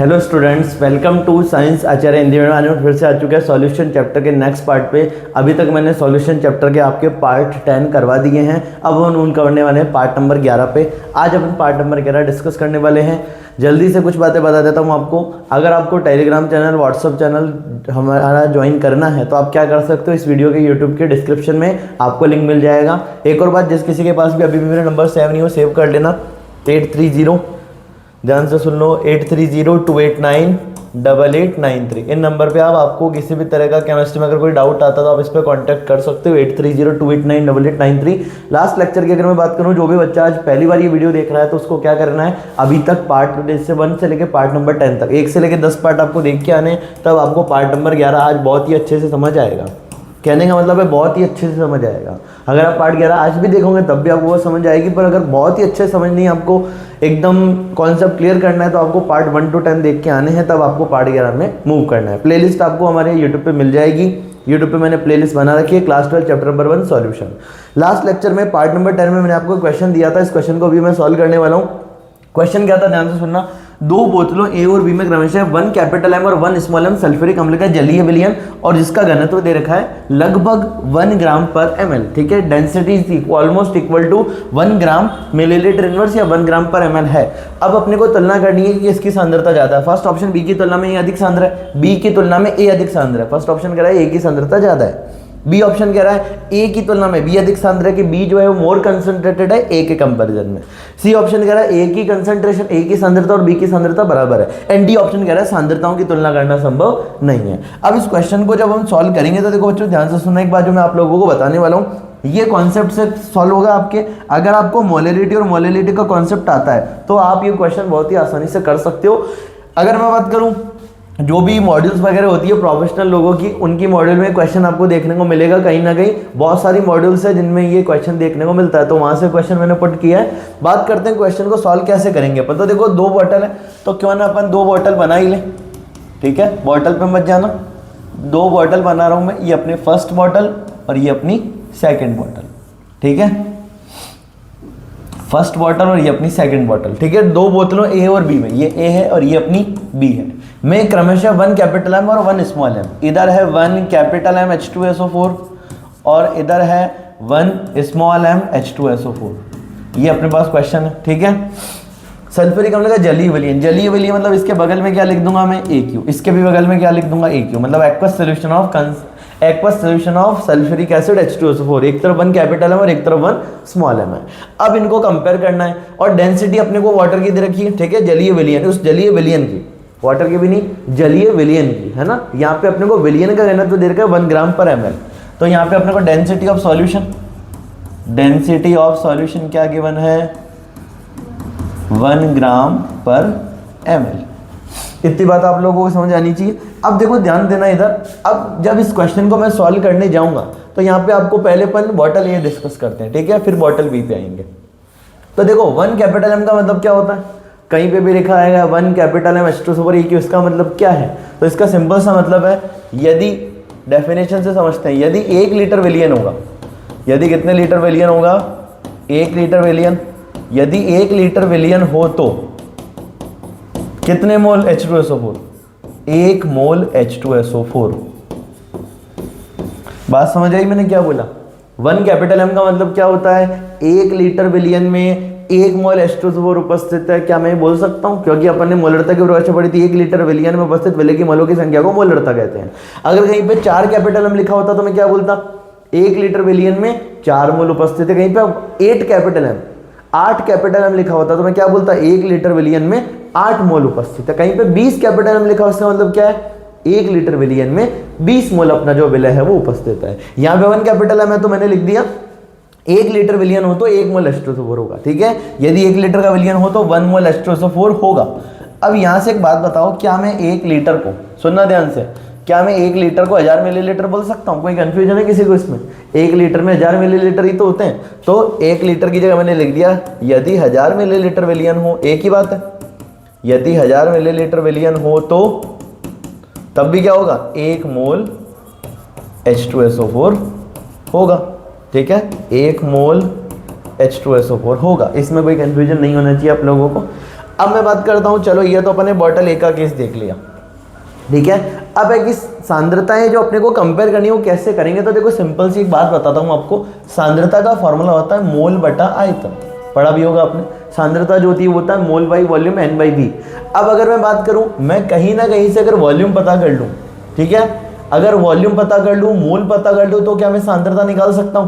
Hello students, welcome to science Acharya Hindi में। आज फिर से आ चुके हैं सॉल्यूशन चैप्टर के नेक्स्ट पार्ट पे। अभी तक मैंने सॉल्यूशन चैप्टर के आपके पार्ट 10 करवा दिए हैं। अब हम उन करने वाले हैं पार्ट नंबर 11 पे। आज अपन पार्ट नंबर 11 डिस्कस करने वाले हैं। जल्दी से कुछ बातें बता देता हूँ आपको। अगर आपको टेलीग्राम चैनल, व्हाट्सअप चैनल हमारा ज्वाइन करना है तो आप क्या कर सकते हो, इस वीडियो के यूट्यूब के डिस्क्रिप्शन में आपको लिंक मिल जाएगा। एक और बात, जिस किसी के पास भी अभी भी मेरा नंबर सेव नहीं हो, सेव कर लेना 830, ध्यान से सुन लो, 8302898893। इन नंबर पे आपको किसी भी तरह का केमिस्ट्री में अगर कोई डाउट आता है तो आप इस पर कांटेक्ट कर सकते हो, 8302898893। लास्ट लेक्चर की अगर मैं बात करूं, जो भी बच्चा आज पहली बार ये वीडियो देख रहा है तो उसको क्या करना है, अभी तक पार्ट 1 से लेकर पार्ट नंबर 10 तक 1 से लेकर 10 पार्ट आपको देख के आने, तब आपको पार्ट नंबर 11 आज बहुत ही अच्छे से समझ आएगा। कहने का मतलब है बहुत ही अच्छे से समझ आएगा। अगर आप पार्ट 11 आज भी देखोगे तब भी आपको वो समझ आएगी, पर अगर बहुत ही अच्छे समझ नहीं, आपको एकदम कॉन्सेप्ट क्लियर करना है तो आपको पार्ट 1 to 10 देख के आने हैं, तब आपको पार्ट 11 में मूव करना है। प्लेलिस्ट आपको हमारे यूट्यूब पे मिल जाएगी। यूट्यूब पे मैंने प्लेलिस्ट बना रखी है, class 12 chapter number 1 solution. Last lecture में पार्ट नंबर 10 में मैंने आपको क्वेश्चन दिया था, इस क्वेश्चन को भी मैं सॉल्व करने वाला हूँ। क्वेश्चन क्या था, ध्यान से सुनना। 2 बोतलों ए और बी में क्रमशः 1 कैपिटल एम और 1 स्मॉल एम सल्फ्यूरिक अम्ल का जलीय विलयन और जिसका घनत्व दे रखा है लगभग 1 ग्राम पर ml। ठीक है, density is almost equal to 1 gram millilitre inverse या 1 ग्राम पर ml है। अब अपने को तुलना करनी है कि इसकी सांद्रता ज्यादा है। फर्स्ट ऑप्शन बी की तुलना में ए अधिक सांद्र है, बी की तुलना में ए अधिक सांद्र है। फर्स्ट ऑप्शन कह रहा है ए की सांद्रता ज्यादा है। बी ऑप्शन कह रहा है ए की तुलना में बी अधिक सांद्र है, कि बी जो है वो मोर कंसंट्रेटेड है ए के कंपैरिजन में। सी ऑप्शन कह रहा है ए की कंसंट्रेशन, ए की सांद्रता और बी की सांद्रता बराबर है। एंड डी ऑप्शन कह रहा है सांद्रताओं की तुलना करना संभव नहीं है। अब इस क्वेश्चन को जब हम सॉल्व करेंगे तो देखो बच्चों, ध्यान से सुनना एक बात जो मैं आप लोगों को बताने वाला हूँ, ये कॉन्सेप्ट से सॉल्व होगा आपके। अगर आपको मोलैरिटी और मोलैलिटी का कॉन्सेप्ट आता है तो आप ये क्वेश्चन बहुत ही आसानी से कर सकते हो। अगर मैं बात करूँ, जो भी मॉड्यूल्स वगैरह होती है प्रोफेशनल लोगों की, उनकी मॉड्यूल में क्वेश्चन आपको देखने को मिलेगा कहीं ना कहीं। बहुत सारी मॉड्यूल्स है जिनमें ये क्वेश्चन देखने को मिलता है, तो वहां से क्वेश्चन मैंने पुट किया है। बात करते हैं क्वेश्चन को सॉल्व कैसे करेंगे अपन। तो देखो 2 बॉटल है, तो क्यों ना अपन 2 बॉटल बना ही लें। ठीक है, बॉटल पे मत जाना। 2 बॉटल बना रहा हूं मैं, ये अपनी फर्स्ट बॉटल और ये अपनी सेकेंड बॉटल। ठीक है, फर्स्ट बॉटल और ये अपनी सेकंड बॉटल। ठीक है, 2 बोतलों ए और बी में, ये ए है और ये अपनी बी है। मैं क्रमशः 1 कैपिटल एम और 1 स्मॉल एम, इधर है 1 कैपिटल एम H2SO4 और इधर है 1 स्मॉल एम H2SO4। ये अपने पास क्वेश्चन है। ठीक है, सल्फ्यूरिक अम्ल का जलीय विलयन, जलीय विलयन मतलब इसके बगल में क्या लिख दूंगा मैं, AQ। इसके भी बगल में क्या लिख दूंगा, AQ। मतलब aqueous solution of sulphuric acid H2SO4। एक तरफ 1 कैपिटल एम और एक तरफ 1 स्मॉल एम है। अब इनको कंपेयर करना है और डेंसिटी अपने को वाटर की दे रखी है। ठीक है, जलीय विलयन, उस जलीय विलयन की, वाटर की भी नहीं, जलीय विलयन की, है ना। यहाँ पे अपने को विलयन का घनत्व दे रखा है 1 ग्राम पर ml। तो यहाँ पे अपने को डेंसिटी ऑफ सॉल्यूशन क्या गिवन है, 1 ग्राम पर ml। इतनी बात आप लोगों को समझ आनी चाहिए। अब देखो ध्यान देना इधर, अब जब इस क्वेश्चन को मैं सॉल्व करने जाऊंगा तो यहाँ पे आपको पहले अपन बॉटल ए डिस्कस करते हैं। ठीक है, फिर बॉटल बी पे आएंगे। तो देखो 1 कैपिटल एम का मतलब क्या होता है, कहीं पे भी लिखा आएगा 1 कैपिटल एम H2SO4 AQ, इसका मतलब क्या है। तो इसका सिंपल सा मतलब है, यदि डेफिनेशन से समझते हैं, यदि 1 लीटर विलयन होगा, यदि कितने लीटर विलयन होगा, 1 लीटर विलयन, यदि 1 लीटर विलयन हो तो कितने मोल H2SO4, 1 मोल H2SO4। बात समझ आई मैंने क्या बोला। 1 कैपिटल एम का मतलब क्या होता है, 1 लीटर विलयन में 1 मोल H2SO4 उपस्थित है। क्या मैं बोल सकता हूं, क्योंकि अपन ने मोलरता की परिभाषा पढ़ी थी, 1 लीटर विलयन में उपस्थित विलय की मोलों की संख्या को मोलरता कहते हैं। अगर कहीं पे 4 कैपिटल एम लिखा होता तो मैं क्या बोलता, 1 लीटर विलयन में 4 मोल उपस्थित है। कहीं पे 8 कैपिटल एम लिखा होता तो मैं क्या बोलता, 1 लीटर विलयन में 8 मोल उपस्थित है। कहीं पे 20 कैपिटल एम लिखा, उसका मतलब क्या है, 1 लीटर विलयन में 20 मोल अपना जो विलय है वो उपस्थित है। यहाँ पे 1 कैपिटल एम है तो मैंने लिख दिया 1 लीटर विलयन हो तो 1 मोल H2SO4 होगा। ठीक है, यदि 1 लीटर का विलयन हो तो 1 मोल H2SO4 होगा। अब यहां से एक बात बताओ, क्या मैं 1 लीटर को, सुनना ध्यान से, क्या मैं 1 लीटर को 1000 मिलीलीटर बोल सकता हूं। कोई कंफ्यूजन है किसी को इसमें, 1 लीटर में 1000 मिलीलीटर ही तो होते हैं। तो 1 लीटर की जगह मैंने लिख दिया यदि 1000 मिलीलीटर विलयन हो, एक ही बात है, यदि 1000 मिलीलीटर विलयन हो तो तब भी क्या होगा, 1 मोल H2SO4 होगा। ठीक है, 1 मोल H2SO4 होगा। इसमें कोई कंफ्यूजन नहीं होना चाहिए आप लोगों को। अब मैं बात करता हूँ, चलो ये तो अपने बॉटल ए का केस देख लिया, ठीक है। अब एक सांद्रताएं जो अपने को कंपेयर करनी है वो कैसे करेंगे, तो देखो सिंपल सी एक बात बताता हूँ आपको। सांद्रता का फॉर्मूला होता है मोल बटा आयतन, पढ़ा भी होगा आपने। सांद्रता जो होती है वो होता है mole by volume n by V. अब अगर मैं बात करूं, मैं कहीं ना कहीं से अगर वॉल्यूम पता कर लूं, ठीक है, अगर वॉल्यूम पता कर लूं, मोल पता कर लूं, तो क्या मैं सांद्रता निकाल सकता हूं,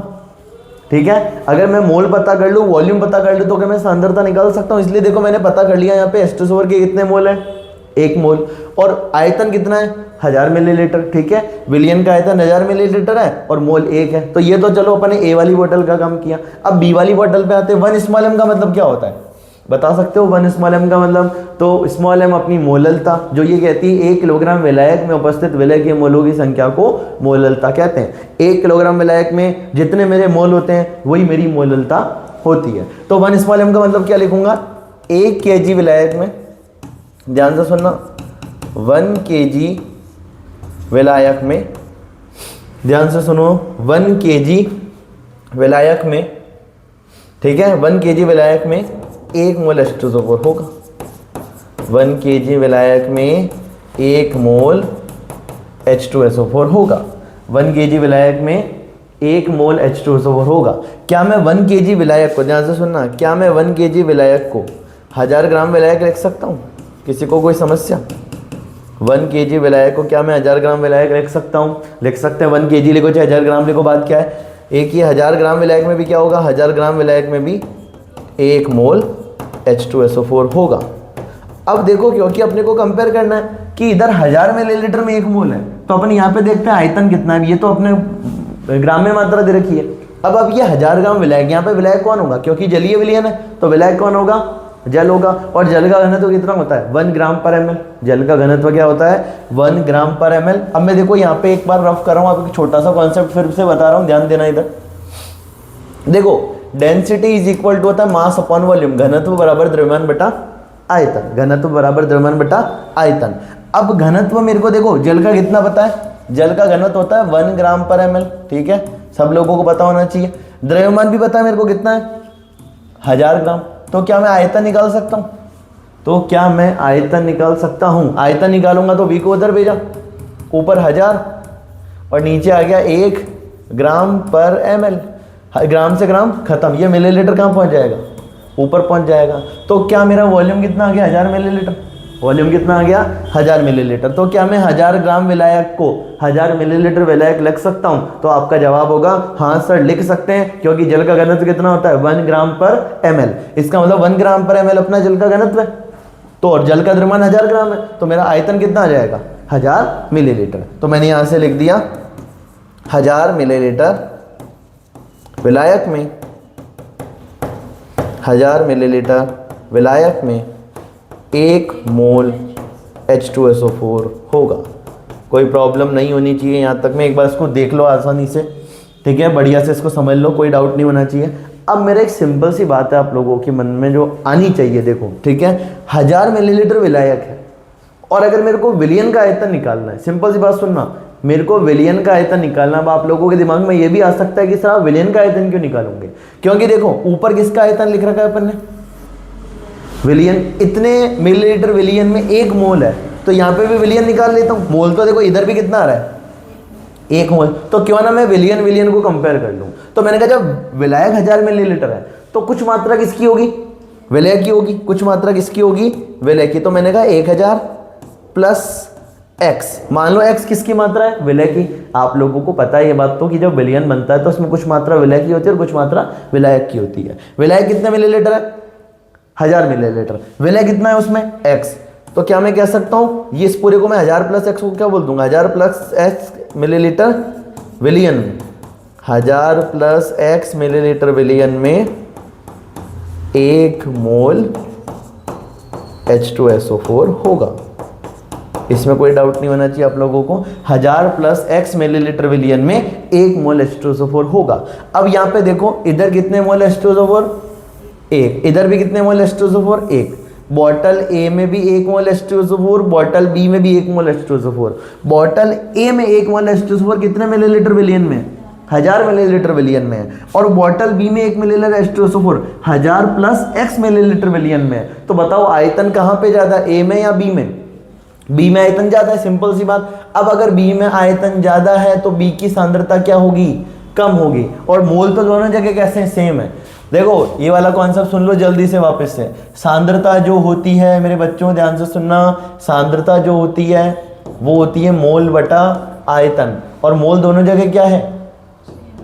ठीक है। अगर मैं मोल पता कर लूं, वॉल्यूम पता कर लूं, तो क्या मैं सांद्रता निकाल सकता हूं। इसलिए देखो मैंने पता कर लिया यहाँ पे H2SO4 के कितने मोल है, 1 मोल, और आयतन कितना है 1000 मिलीलीटर, ठीक है। विलियन का आयतन 1000 मिलीलीटर है और मोल 1 है। तो ये तो चलो अपने ए वाली बोतल का काम किया। अब बी वाली बोतल पे आते हैं। 1 स्मॉल एम का मतलब क्या होता है, बता सकते हो 1 स्मॉल एम का मतलब? तो स्मॉल एम अपनी मोललता, जो ये कहती है 1 किलोग्राम विलायक में उपस्थित विलय के मोलों की संख्या को मोललता कहते हैं। 1 किलोग्राम विलायक में जितने मेरे मोल होते हैं वही मेरी मोललता होती है। तो 1 स्मॉल एम का मतलब क्या लिखूंगा, 1 kg विलायक में, ध्यान से सुनना, 1 kg विलायक में, ध्यान से सुनो, 1 kg विलायक में, ठीक है, 1 kg विलायक में 1 मोल H2SO4 होगा। 1 kg विलायक में 1 मोल H2SO4 होगा। 1 kg विलायक में 1 मोल H2SO4 होगा। क्या मैं 1 kg विलायक को, ध्यान से सुनना, क्या मैं 1 kg विलायक को 1000 ग्राम विलायक लिख सकता हूँ? किसी को कोई समस्या? 1 kg विलायक को क्या मैं 1000 ग्राम विलायक लिख सकता हूँ? लिख सकते हैं। 1 kg लिखो चाहे 1000 ग्राम लिखो, बात क्या है, एक ही 1000 ग्राम विलायक में भी क्या होगा, 1000 ग्राम विलायक में भी 1 मोल H2SO4 होगा। अब देखो, क्योंकि अपने को कंपेयर करना है कि इधर 1000 मिलीलीटर में 1 मोल है, तो अपन यहाँ पे देखते हैं आयतन कितना है। ये तो अपने ग्राम में मात्रा दे रखी है। अब ये 1000 ग्राम विलायक, यहाँ पे विलायक कौन होगा, क्योंकि जलीय विलयन है तो विलायक कौन होगा, जल होगा। और जल का घनत्व कितना होता है, 1 ग्राम पर ml। जल का घनत्व क्या होता है, 1 ग्राम पर ml। अब मैं देखो यहाँ पे एक बार रफ कर रहा हूँ, आपको छोटा सा कॉन्सेप्ट फिर से बता रहा हूँ, ध्यान देना इधर। देखो डेंसिटी इज इक्वल टू होता है मास अपॉन वॉल्यूम, घनत्व बराबर द्रव्यमान बटा आयतन, घनत्व बराबर द्रव्यमान बटा आयतन। अब घनत्व मेरे को देखो, जल का कितना पता है, जल का घनत्व होता है 1 ग्राम पर ml, ठीक है, सब लोगों को पता होना चाहिए। द्रव्यमान भी पता है मेरे को कितना है, 1000 ग्राम। तो क्या मैं आयतन निकाल सकता हूं, तो क्या मैं आयतन निकाल सकता हूं? आयतन निकालूंगा तो v को उधर भेजा, ऊपर 1000 और नीचे आ गया 1 ग्राम पर ml। ग्राम से ग्राम खत्म, ये मिलीलीटर कहाँ पहुंच जाएगा, ऊपर पहुंच जाएगा। तो क्या मेरा वॉल्यूम कितना आ गया, 1000 मिलीलीटर। वॉल्यूम कितना आ गया, 1000 मिलीलीटर। तो क्या मैं 1000 ग्राम विलायक को 1000 मिलीलीटर विलायक लिख सकता हूं? तो आपका जवाब होगा हाँ सर लिख सकते हैं, क्योंकि जल का घनत्व कितना होता है, 1 ग्राम पर ml। इसका मतलब 1 ग्राम पर ml अपना जल का घनत्व है, तो और जल का द्रव्यमान 1000 ग्राम है, तो मेरा आयतन कितना आ जाएगा, 1000 मिलीलीटर। तो मैंने यहां से लिख दिया 1000 मिलीलीटर विलायक में, 1000 मिलीलीटर विलायक में 1 मोल H2SO4 होगा। कोई प्रॉब्लम नहीं होनी चाहिए यहाँ तक में, एक बार इसको देख लो आसानी से, ठीक है, बढ़िया से इसको समझ लो, कोई डाउट नहीं होना चाहिए। अब मेरा एक सिंपल सी बात है आप लोगों के मन में जो आनी चाहिए, देखो ठीक है, 1000 मिलीलीटर विलायक है और अगर मेरे को विलियन का आयतन निकालना है, सिंपल सी बात सुनना, मेरे को विलियन का आयतन निकालना। अब आप लोगों के दिमाग में ये भी आ सकता है कि सर आप विलियन का आयतन क्यों निकालोगे, क्योंकि देखो ऊपर किसका आयतन लिख रखा है अपन ने, विलियन, इतने मिलीलीटर विलियन में 1 मोल है, तो यहाँ पे भी विलियन निकाल लेता हूँ। मोल तो देखो इधर भी कितना आ रहा है, 1 मोल, तो क्यों ना मैं विलियन को कंपेयर कर लूँ। तो मैंने कहा जब विलायक 1000 मिलीलीटर है तो कुछ मात्रा किसकी होगी, विलय की होगी, कुछ मात्रा किसकी होगी, विलय की। तो मैंने कहा 1000 प्लस x, मान लो x किसकी मात्रा है, विलय की। आप लोगों को पता है ये बात तो कि जब विलियन बनता है तो उसमें कुछ मात्रा विलय की होती है और कुछ मात्रा विलायक की होती है। विलायक कितने मिलीलीटर है, 1000 मिलीलीटर। विलय कितना है उसमें, x। तो क्या मैं कह सकता हूँ, ये इस पूरे को मैं 1000 प्लस x को क्या बोल दूंगा, 1000 प्लस x मिलीलीटर विलियन में, 1000 प्लस x मिलीलीटर विलियन में 1 मोल H2SO4 होगा। इसमें कोई डाउट नहीं होना चाहिए आप लोगों को। 1000 प्लस x मिलीलीटर विलियन में 1 मोल H2SO4 होगा। अब यहाँ पे देखो, इधर कितने मोल H2SO4, 1, इधर भी कितने मोल H2SO4, 1। बॉटल ए में भी 1 मोल H2SO4, बॉटल बी में भी 1 मोल H2SO4। बॉटल ए में 1 मोल H2SO4 कितने मिलीलीटर विलियन में, 1000 मिलीलीटर विलियन में है, और बॉटल बी में 1 millilitre H2SO4 1000 plus x millilitre विलियन में है। तो बताओ आयतन कहां पे ज्यादा, ए में या बी में? बी में आयतन ज्यादा है, सिंपल सी बात। अब अगर बी में आयतन ज्यादा है तो बी की सांद्रता क्या होगी, कम होगी। और मोल तो दोनों जगह कैसे हैं, सेम है। देखो ये वाला कॉन्सेप्ट सुन लो जल्दी से वापस से। सांद्रता जो होती है मेरे बच्चों ध्यान से सुनना, सांद्रता जो होती है वो होती है मोल बटा आयतन, और मोल दोनों जगह क्या है,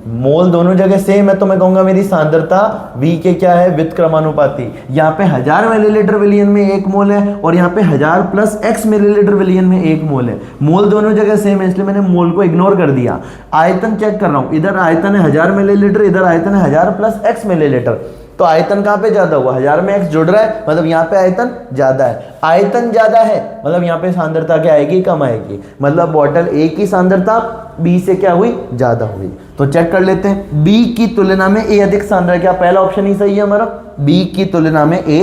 मोल दोनों जगह सेम है। तो मैं कहूंगा मेरी सांद्रता V के क्या है, व्युत्क्रमानुपाती। यहाँ पे 1000 मिलीलीटर विलियन में 1 मोल है, और यहाँ पे 1000 प्लस x मिलीलीटर विलियन में 1 मोल है। मोल दोनों जगह सेम है, इसलिए मैंने मोल को इग्नोर कर दिया। आयतन चेक कर रहा हूं, इधर आयतन है 1000 मिलीलीटर, इधर आयतन है 1000 प्लस x मिलीलीटर। तो आयतन कहां पे ज्यादा हुआ, 1000 में x जुड़ रहा है, मतलब यहाँ पे आयतन ज्यादा है। आयतन ज्यादा है मतलब यहाँ पे सांद्रता क्या आएगी, कम आएगी। मतलब बॉटल A की सांद्रता B से क्या हुई, ज्यादा हुई। तो चेक कर लेते हैं, B की तुलना में A अधिक सांद्र है। क्या पहला ऑप्शन ही सही है हमारा, B की तुलना में A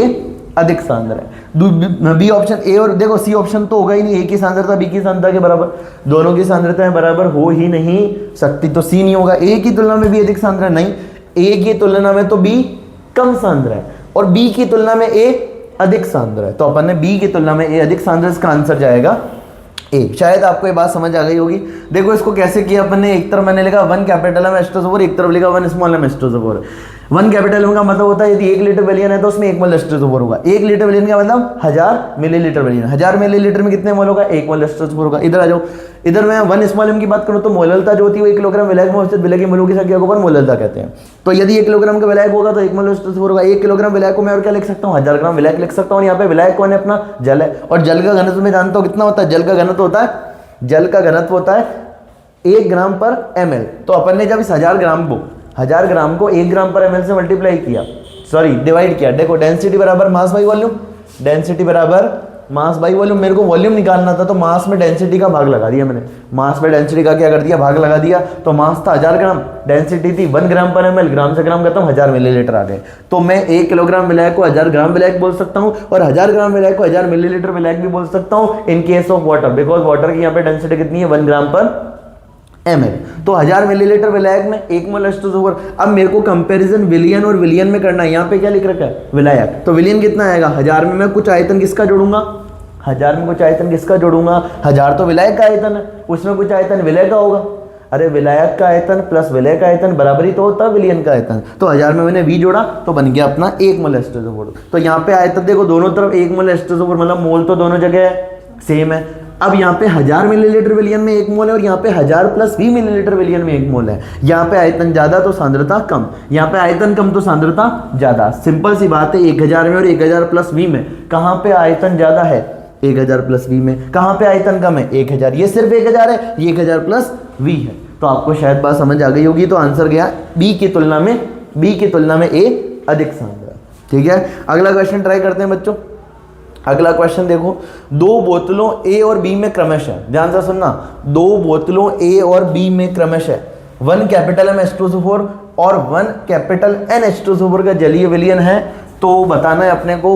अधिक सांद्र है। बी ऑप्शन ए, और देखो सी ऑप्शन तो होगा ही नहीं, A की सांद्रता B की सांद्रता के बराबर, दोनों की सांद्रताएं बराबर हो ही नहीं सकती, तो सी नहीं होगा। A की तुलना में B अधिक सांद्र है, नहीं, A की तुलना में तो B कम सांद्र है, और B की तुलना में A अधिक सांद्र है। तो अपन ने B की तुलना में A अधिक सांद्र, इसका आंसर जाएगा A। शायद आपको ये बात समझ आ गई होगी। देखो इसको कैसे किया अपन ने, एक तरफ मैंने लिखा 1 कैपिटल M H2SO4, एक तरफ लिखा 1 small m H2SO4। 1 capital M का मतलब होता है यदि 1 लीटर विलियन है तो उसमें 1 मोल H2SO4 होगा। 1 लीटर विलियन का मतलब 1000 मिलीलीटर विलियन, 1000 मिलीलीटर में कितने मोल होगा, 1 मोल H2SO4 होगा। इधर आ जाओ, इधर मैं 1 स्मॉल m की बात करूं तो मोललता जो होती है वो 1 किलोग्राम विलायक में उपस्थित विलय की मोलों की संख्या को मोललता कहते हैं। तो यदि 1 किलोग्राम का विलायक होगा तो 1 मोल H2SO4 होगा। 1 किलोग्राम विलायक को मैं और क्या लिख सकता हूं, 1000 ग्राम विलायक लिख सकता हूं। यहाँ पे विलायक कौन है, अपना जल है, और जल का घनत्व मैं जानता हूं कितना होता है, जल का घनत्व होता है, जल का घनत्व होता है 1 ग्राम पर ml। तो अपन ने जब इस 1000 ग्राम को 1 ग्राम पर ml से मल्टीप्लाई किया, सॉरी डिवाइड किया। देखो डेंसिटी बराबर मास बाई वॉल्यूम, डेंसिटी बराबर मास बाई वॉल्यूम। मेरे को वॉल्यूम निकालना था तो मास में डेंसिटी का भाग लगा दिया मैंने, मास में डेंसिटी का क्या कर दिया, भाग लगा दिया। तो मास था 1000 ग्राम, डेंसिटी थी 1 ग्राम पर ml, ग्राम से ग्राम खत्म, 1000 मिलीलीटर आ गए। तो मैं 1 किलोग्राम विलायक को 1000 ग्राम विलायक बोल सकता हूँ, और 1000 ग्राम विलायक को 1000 मिलीलीटर विलायक भी बोल सकता हूँ in case of water, because water की यहाँ पे डेंसिटी कितनी है, 1 ग्राम पर ml। तो 1000 मिलीलीटर विलायक में 1 मोल H2SO4। अब मेरे को कंपैरिजन विलियन और विलियन में करना है। यहाँ पे क्या लिख रखा है, विलायक, तो विलियन कितना आएगा, 1000 में मैं कुछ आयतन किसका जोड़ूंगा, 1000 में कुछ आयतन किसका जोड़ूंगा, 1000 तो विलायक का आयतन है, उसमें कुछ आयतन विलय का होगा। अरे विलायक का आयतन प्लस विलय का आयतन बराबरी तो होता है विलियन का आयतन। तो 1000 में मैंने V जोड़ा तो बन गया अपना 1 मोल H2SO4। तो यहाँ पे आयतन देखो दोनों तरफ 1 मोल H2SO4, मतलब मोल तो दोनों जगह सेम है। अब यहाँ पे 1000 मिलीलीटर विलियन में 1 मोल है, और यहाँ पे 1000 प्लस V मिलीलीटर विलियन में 1 मोल है। यहाँ पे आयतन ज्यादा तो सांद्रता कम, यहाँ पे आयतन कम तो सांद्रता ज्यादा। सिंपल सी बात है, 1000 में और 1000 प्लस V में कहाँ पे आयतन ज्यादा है, 1000 प्लस V में। कहाँ पे आयतन कम है, 1000। ये सिर्फ 1000 है, ये 1000 प्लस V है। तो आपको शायद बात समझ आ गई होगी। तो आंसर गया B की तुलना में A अधिक सांद्र। ठीक है, अगला क्वेश्चन ट्राई करते हैं बच्चों। अगला क्वेश्चन देखो, 2 बोतलों A और B में क्रमशः, ध्यान से सुनना, 2 बोतलों A और B में क्रमशः 1 कैपिटल M H2SO4 और 1 कैपिटल N H2SO4 का जलीय विलयन है। तो बताना है अपने को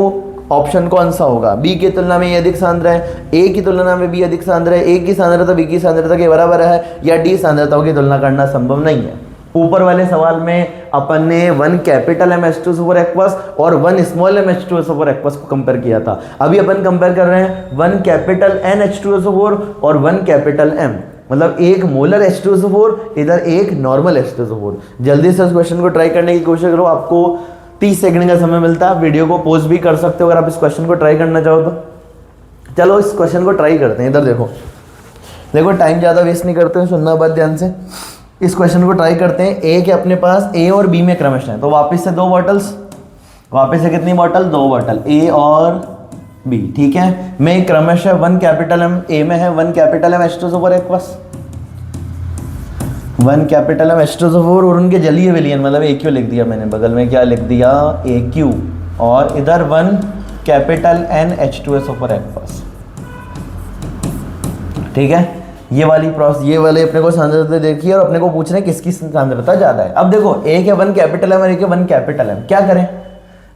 ऑप्शन कौन सा होगा, B की तुलना में A अधिक सांद्र है, A की तुलना में B अधिक सांद्र है, A की सांद्रता B की सांद्रता के बराबर है, या D सांद्रताओं की तुलना करना संभव नहीं है। ऊपर वाले सवाल में अपन ने 1 कैपिटल M H2SO4 एक्वस और 1 स्मॉल m H2SO4 एक्वस को कंपेयर किया था। अभी अपन कंपेयर कर रहे हैं 1 कैपिटल N H2SO4 और 1 कैपिटल M, मतलब 1 मोलर H2SO4, इधर 1 नॉर्मल H2SO4। जल्दी से इस क्वेश्चन को ट्राई करने की कोशिश करो, आपको 30 सेकंड का समय मिलता है। वीडियो को पॉज भी कर सकते हो अगर आप इस क्वेश्चन को ट्राई करना चाहो तो। चलो इस क्वेश्चन को ट्राई करते हैं। इधर देखो टाइम ज़्यादा वेस्ट नहीं करते हैं, सुनना बात ध्यान से। इस क्वेश्चन को ट्राई करते हैं। ए के अपने पास A और B में क्रमशः है, तो वापस से 2 बॉटल्स, वापस से कितनी बॉटल, 2 बॉटल A और B। ठीक है, मैं क्रमशः 1 कैपिटल M A में है, 1 capital M H2SO4 aqueous, 1 capital M H2SO4 और उनके जलीय विलयन, मतलब AQ लिख दिया मैंने, बगल में क्या लिख दिया, AQ, और इधर 1 कैपिटल N H2SO4 एक्वस। ठीक है, ये वाली प्रोसेस, ये वाले अपने को सांद्रता देखिए और अपने को पूछ रहे हैं किसकी सांद्रता ज्यादा है। अब देखो एक है 1 कैपिटल M और एक है 1 कैपिटल M, क्या करें,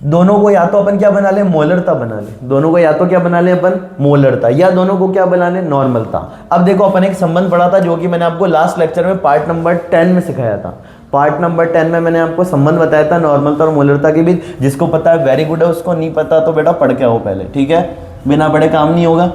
दोनों को या तो अपन क्या बना ले, मोलरता बना ले, दोनों को या तो क्या बना ले अपन, मोलरता, या दोनों को क्या बना ले, नॉर्मलता। अब देखो अपन एक संबंध पढ़ा था जो कि मैंने आपको लास्ट लेक्चर में पार्ट नंबर 10 में सिखाया था। पार्ट नंबर 10 में मैंने आपको संबंध बताया था नॉर्मलता और मोलरता के बीच। जिसको पता है वेरी गुड है, उसको नहीं पता तो बेटा पढ़ के आओ पहले, ठीक है, बिना पढ़े काम नहीं होगा।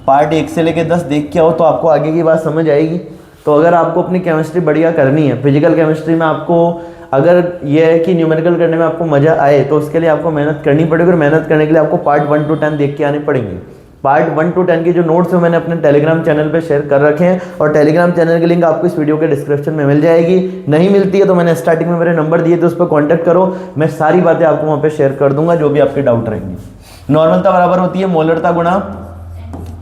पार्ट 1 से लेकर 10 देख के आओ तो आपको आगे की बात समझ आएगी। तो अगर आपको अपनी केमिस्ट्री बढ़िया करनी है, फिजिकल केमिस्ट्री में आपको अगर ये है कि न्यूमेरिकल करने में आपको मजा आए तो उसके लिए आपको मेहनत करनी पड़ेगी, और मेहनत करने के लिए आपको पार्ट 1 to 10 देख के आने पड़ेंगे। पार्ट 1 to 10 के जो नोट्स है मैंने अपने टेलीग्राम चैनल पे शेयर कर रखे हैं, और टेलीग्राम चैनल की लिंक आपको इस वीडियो के डिस्क्रिप्शन में मिल जाएगी। नहीं मिलती है तो मैंने स्टार्टिंग में मेरे नंबर दिए थे, उस पर कॉन्टैक्ट करो, मैं सारी बातें आपको वहाँ पे शेयर कर दूंगा जो भी आपके डाउट रहेंगे। नॉर्मलता बराबर होती है मोलरता गुणा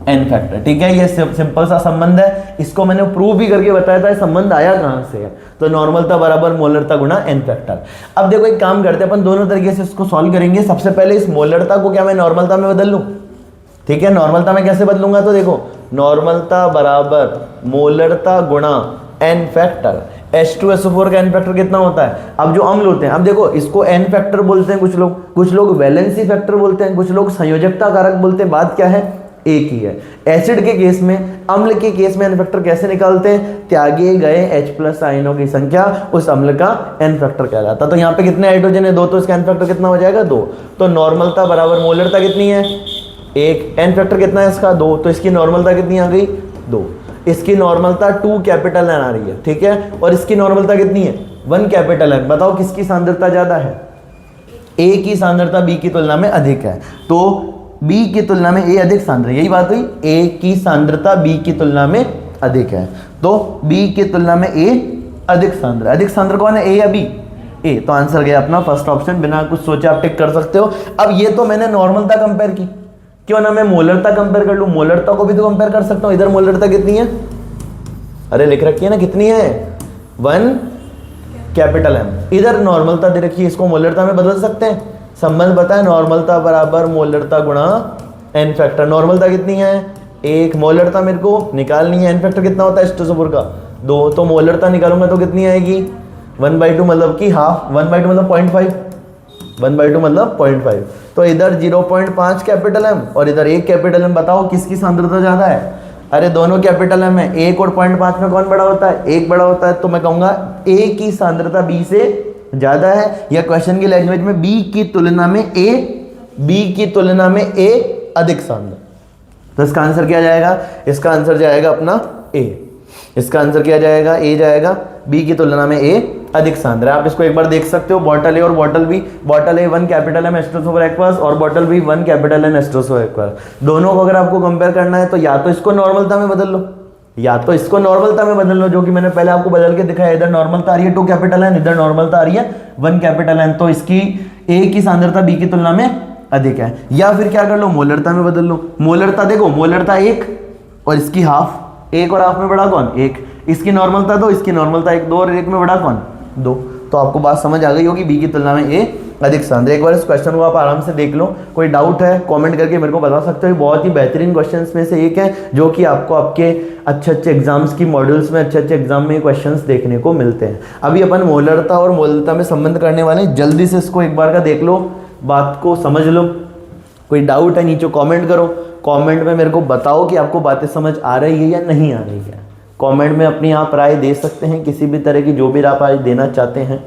एन फैक्टर, ठीक है, ये सिंपल सा संबंध है। इसको मैंने प्रूव भी करके बताया था संबंध आया कहां से है, तो नॉर्मलता बराबर मोलरता गुणा एन फैक्टर। अब देखो एक काम करते हैं अपन, दोनों तरीके से इसको सॉल्व करेंगे। सबसे पहले इस मोलरता को क्या मैं नॉर्मलता में बदल लूं, ठीक है। नॉर्मलता में कैसे बदलूंगा, तो देखो नॉर्मलता बराबर मोलरता गुणा एन फैक्टर। H2SO4 का एन फैक्टर कितना होता है, अब जो अम्ल होते हैं, अब देखो इसको एन फैक्टर बोलते हैं कुछ लोग वैलेंसी फैक्टर बोलते हैं, कुछ लोग संयोजकता कारक बोलते हैं, बात क्या है, एक ही है। एसिड के केस में, अम्ल के केस में एन फैक्टर कैसे निकालते हैं, त्यागे गए H+ आयनों की संख्या उस अम्ल का एन फैक्टर कहलाता। तो यहाँ पे कितने हाइड्रोजन है, 2, तो इसका एन फैक्टर कितना हो जाएगा, 2। तो नॉर्मलता बराबर मोलरता कितनी है, 1, एन फैक्टर कितना है इसका, 2, तो इसकी नॉर्मलता कितनी आ गई, 2। इसकी नॉर्मलता 2 कैपिटल एन आ रही है, ठीक है, और इसकी नॉर्मलता कितनी है, 1 कैपिटल एन। बताओ किसकी सांद्रता ज्यादा है, ए की सांद्रता बी की तुलना में अधिक है, तो बी की तुलना में ए अधिक सांद्र, यही बात हुई, ए की सांद्रता बी की तुलना में अधिक है, तो बी की तुलना में ए अधिक सांद्र। अधिक सांद्र कौन है, ए या बी, ए। तो आंसर गया अपना फर्स्ट ऑप्शन, बिना कुछ सोचे आप टिक कर सकते हो। अब ये तो मैंने नॉर्मलता कंपेयर की, क्यों ना मैं मोलरता कंपेयर कर लूं, मोलरता को भी तो कंपेयर कर सकता हूं। इधर मोलरता कितनी है, अरे लिख रखी है ना, कितनी है, 1 कैपिटल एम। इधर नॉर्मलता दे रखी है, इसको मोलरता में बदल सकते हैं। संबंध बताए नॉर्मलता बराबर मोलरता गुणा एन फैक्टर। नॉर्मलता कितनी है, 1, मोलरता मेरे को निकालनी है, एन फैक्टर कितना होता है H2SO4 का, 2, तो मोलरता निकालूंगा तो कितनी आएगी, 1/2 मतलब कि हाफ, 1/2 मतलब 0.5, 1/2 मतलब 0.5। तो इधर 0.5 कैपिटल एम और इधर 1 कैपिटल एम। बताओ किसकी सांद्रता ज्यादा है, अरे दोनों कैपिटल एम है, 1 और 0.5 में कौन बड़ा होता है, 1 बड़ा होता है। तो मैं कहूंगा ए की सांद्रता बी से ज्यादा है, या क्वेश्चन की लैंग्वेज में बी की तुलना में ए अधिक सांद्र। तो इसका आंसर क्या जाएगा, इसका आंसर जाएगा अपना ए। इसका आंसर क्या जाएगा, ए जाएगा, बी की तुलना में ए अधिक सांद्र है। आप इसको एक बार देख सकते हो, बॉटल ए और bottle B. Bottle A 1 capital M H2SO4 aqueous और bottle B 1 capital M H2SO4 aqueous. दोनों को अगर आपको कंपेयर करना है तो या तो इसको नॉर्मलता में बदल लो, या तो इसको नॉर्मलता में बदल लो, जो कि मैंने पहले आपको बदल के दिखाया। इधर नॉर्मलता आ रही है 2 कैपिटल एन, इधर नॉर्मलता आ रही है 1 कैपिटल एन, तो इसकी ए की सांद्रता बी की तुलना में अधिक है। या फिर क्या कर लो, मोलरता में बदल लो। मोलरता देखो, मोलरता 1 और इसकी हाफ, 1 और हाफ में बड़ा कौन, 1। इसकी नॉर्मलता 2, इसकी नॉर्मलता 1, 2 और 1 में बड़ा कौन, 2। तो आपको बात समझ आ गई होगी, बी की तुलना में ए अधिक सांद्र। एक बार इस क्वेश्चन को आप आराम से देख लो, कोई डाउट है कमेंट करके मेरे को बता सकते हो। बहुत ही बेहतरीन क्वेश्चंस में से एक है जो कि आपको आपके अच्छे एग्जाम्स की मॉड्यूल्स में, अच्छे एग्जाम में क्वेश्चंस देखने को मिलते हैं। अभी अपन मोलरता और मोलरता में संबंध करने वाले हैं, जल्दी से इसको एक बार का देख लो, बात को समझ लो। कोई डाउट है नीचे कॉमेंट करो, कॉमेंट में मेरे को बताओ कि आपको बातें समझ आ रही है या नहीं आ रही है। कॉमेंट में अपनी आप राय दे सकते हैं, किसी भी तरह की जो भी आप राय देना चाहते हैं।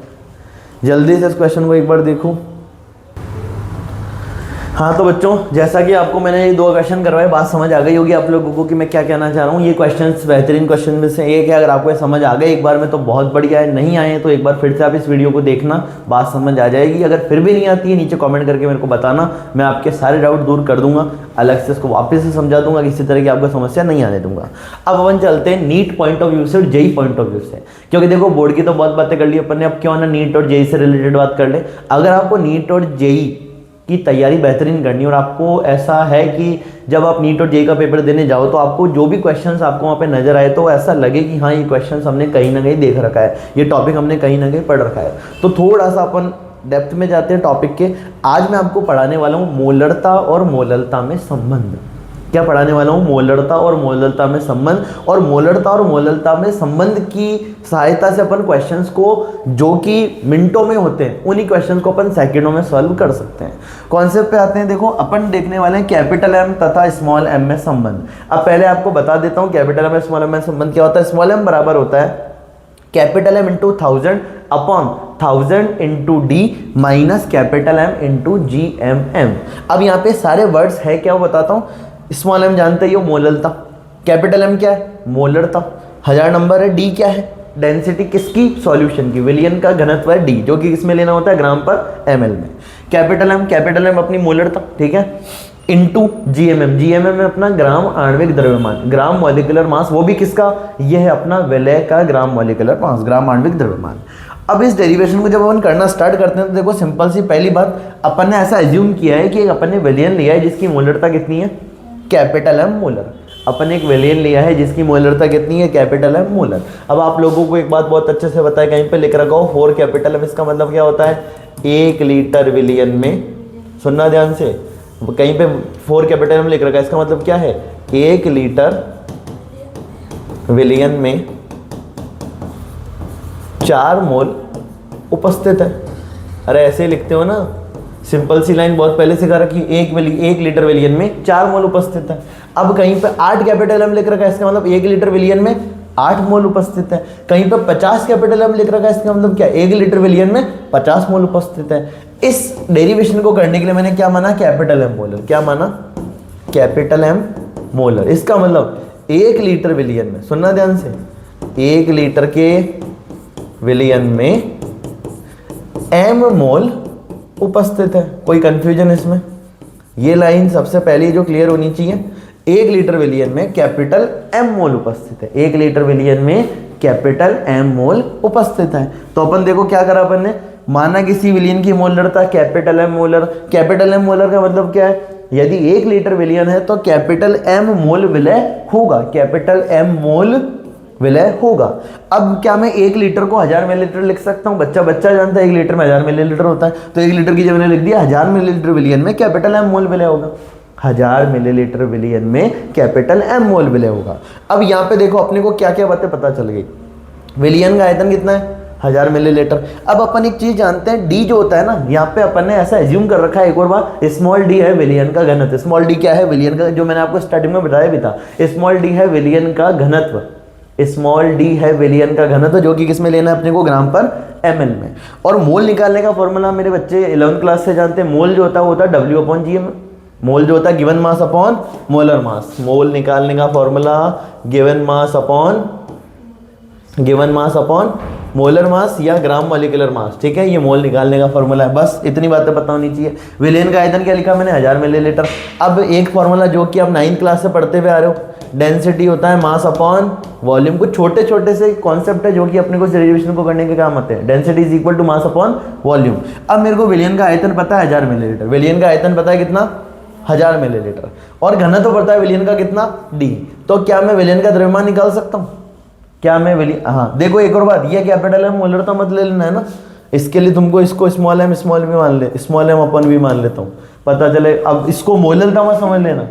जल्दी से इस क्वेश्चन को एक बार देखो। हाँ तो बच्चों, जैसा कि आपको मैंने ये 2 क्वेश्चन करवाए, बात समझ आ गई होगी आप लोगों को कि मैं क्या कहना चाह रहा हूँ। ये क्वेश्चंस बेहतरीन क्वेश्चन में से एक है। अगर आपको ये समझ आ गए एक बार में तो बहुत बढ़िया है, नहीं आए तो एक बार फिर से आप इस वीडियो को देखना, बात समझ आ जाएगी। अगर फिर भी नहीं आती है, नीचे कमेंट करके मेरे को बताना, मैं आपके सारे डाउट दूर कर दूंगा, अलग से इसको वापस से समझा दूंगा, किसी तरह की आपको समस्या नहीं आने दूंगा। अब अपन चलते हैं नीट पॉइंट ऑफ व्यू से और जेई पॉइंट ऑफ व्यू से, क्योंकि देखो बोर्ड की तो बहुत बातें कर ली अपन ने, अब क्यों ना नीट और जेई से रिलेटेड बात कर ले। अगर आपको नीट और जेई की तैयारी बेहतरीन करनी और आपको ऐसा है कि जब आप नीट और जेई का पेपर देने जाओ तो आपको जो भी क्वेश्चंस आपको वहाँ पे नजर आए तो ऐसा लगे कि हाँ ये क्वेश्चंस हमने कहीं ना कहीं देख रखा है, ये टॉपिक हमने कहीं ना कहीं पढ़ रखा है, तो थोड़ा सा अपन डेप्थ में जाते हैं टॉपिक के। आज मैं आपको पढ़ाने वाला हूँ मोलरता और मोललता में संबंध। क्या पढ़ाने वाला हूँ, मोलरता और मोलरता में संबंध। और मोलरता और मोलरता में संबंध की सहायता से अपन क्वेश्चंस को जो कि मिनटों में होते हैं उन्हीं क्वेश्चंस को अपन सेकंडों में सॉल्व कर सकते हैं। कॉन्सेप्ट पे आते हैं। देखो अपन देखने वाले हैं कैपिटल एम तथा स्मॉल एम में संबंध। अब पहले आपको बता देता हूँ कैपिटल एम स्मॉल एम में संबंध क्या होता है। स्मॉल एम बराबर होता है capital M into 1000 upon 1000 into D minus capital M into G M M. अब यहाँ पे सारे वर्ड्स है क्या वो बताता हूँ। स्मॉल एम जानते ही हो मोलरता, कैपिटल एम क्या है मोलरता, 1000 नंबर है, डी क्या है डेंसिटी किसकी सॉल्यूशन की, विलियन का घनत्व है डी जो कि किसमें लेना होता है ग्राम पर एमएल में। कैपिटल एम अपनी मोलरता, ठीक है, इंटू जीएमएम, जीएमएम में अपना ग्राम आणविक द्रव्यमान, ग्राम मॉलिक्यूलर मास, वो भी किसका, ये है अपना विलय का ग्राम मॉलिक्यूलर मास, ग्राम आणविक द्रव्यमान। अब इस डेरिवेशन को जब अपन करना स्टार्ट करते हैं तो देखो सिंपल सी पहली बात, अपन ने ऐसा एज्यूम किया है कि अपन ने विलियन लिया है जिसकी मोलरता कितनी है कैपिटल एम मोलर। अपन एक विलियन लिया है जिसकी मोलरता कितनी है कैपिटल एम मोलर। अब आप लोगों को एक बात बहुत अच्छे से बताया, कहीं पे लिख रखा हो 4 कैपिटल एम, इसका मतलब क्या होता है 1 लीटर विलियन में, सुनना ध्यान से, कहीं पे 4 कैपिटल एम लिख रखा है, इसका मतलब क्या है 1 लीटर विलियन में 4 मोल उपस्थित है। अरे ऐसे ही लिखते हो ना, सिंपल सी लाइन बहुत पहले सिखा रखी, 1 लीटर विलियन में 4 मोल उपस्थित है। अब कहीं पे 8 कैपिटल एम लिख रखा है, इसका मतलब 1 लीटर विलियन में 8 मोल उपस्थित है। कहीं पे 50 कैपिटल एम लिख रखा है, इसका मतलब क्या 1 लीटर विलियन में 50 मोल उपस्थित है। इस डेरिवेशन को करने के लिए मैंने क्या माना कैपिटल एम मोलर, क्या माना कैपिटल एम मोलर। इसका मतलब 1 लीटर विलियन में, सुनना ध्यान से, 1 लीटर के विलियन में एम मोल उपस्थित है। कोई कंफ्यूजन इसमें, ये लाइन सबसे पहले जो क्लियर होनी चाहिए, 1 लीटर विलियन में कैपिटल एम मोल उपस्थित है, 1 लीटर विलियन में कैपिटल एम मोल उपस्थित है। तो अपन देखो क्या करा अपन ने, माना किसी विलियन की मोलरता capital M molar. Capital M molar का मतलब क्या है, यदि 1 लीटर विलियन है तो कैपिटल एम मोल विलय होगा, कैपिटल एम मोल विलय होगा। अब क्या मैं 1 लीटर को 1000 मिलीलीटर लिख सकता हूँ, बच्चा जानता है 1 लीटर में 1000 मिलीलीटर होता है, तो 1 लीटर की जब मैंने लिख दिया 1000 मिलीलीटर विलियन में कैपिटल एम मोल विलय होगा, 1000 मिलीलीटर विलियन में कैपिटल एम मोल विलय होगा। अब यहाँ पे देखो अपने को क्या क्या बातें पता चल गई, विलियन का आयतन कितना है 1000 मिलीलीटर। अब अपन एक चीज जानते हैं, डी जो होता है ना, यहाँ पे अपन ने ऐसा एज्यूम कर रखा है एक और बात, स्मॉल डी है विलियन का घनत्व। स्मॉल डी क्या है विलियन का, जो मैंने आपको स्टार्टिंग में बताया भी था, स्मॉल डी है विलियन का घनत्व, स्मॉल डी है विलियन का घनत्व जो कि किसमें लेना है अपने को ग्राम पर एमएल में। और मोल निकालने का फॉर्मूला मेरे बच्चे 11th क्लास से जानते हैं, मोल जो होता है वो होता है W/Gm, मोल जो होता है given mass upon molar mass. Mole निकालने का formula given mass upon molar mass या ग्राम मॉलिक्यूलर मास, ठीक है, ये मोल निकालने का फॉर्मूला है। बस इतनी बातें पता होनी चाहिए। विलियन का आयतन क्या लिखा मैंने 1000 मिलीलीटर। अब एक फॉर्मूला जो कि आप 9th क्लास से पढ़ते हुए आ रहे हो, डेंसिटी होता है मास अपॉन वॉल्यूम। कुछ छोटे छोटे से कॉन्सेप्ट है जो कि अपने को डेरिवेशन को करने के काम आते हैं। Density is equal to mass upon volume. अब मेरे को विलियन का आयतन पता है 1000 मिलीलीटर, विलियन का आयतन पता है कितना 1000 मिलीलीटर, और घनत्व पता है विलियन का कितना डी। तो क्या मैं विलियन का द्रव्यमान निकाल सकता हूँ, क्या मैं विलियन, हाँ देखो एक और बात, ये कैपिटल एम मोलर तो मत ले लेना है ना, इसके लिए तुमको इसको स्मॉल एम भी मान ले, स्मॉल एम अपन भी मान लेता हूँ, पता चले। अब इसको मोलरता मत समझ लेना।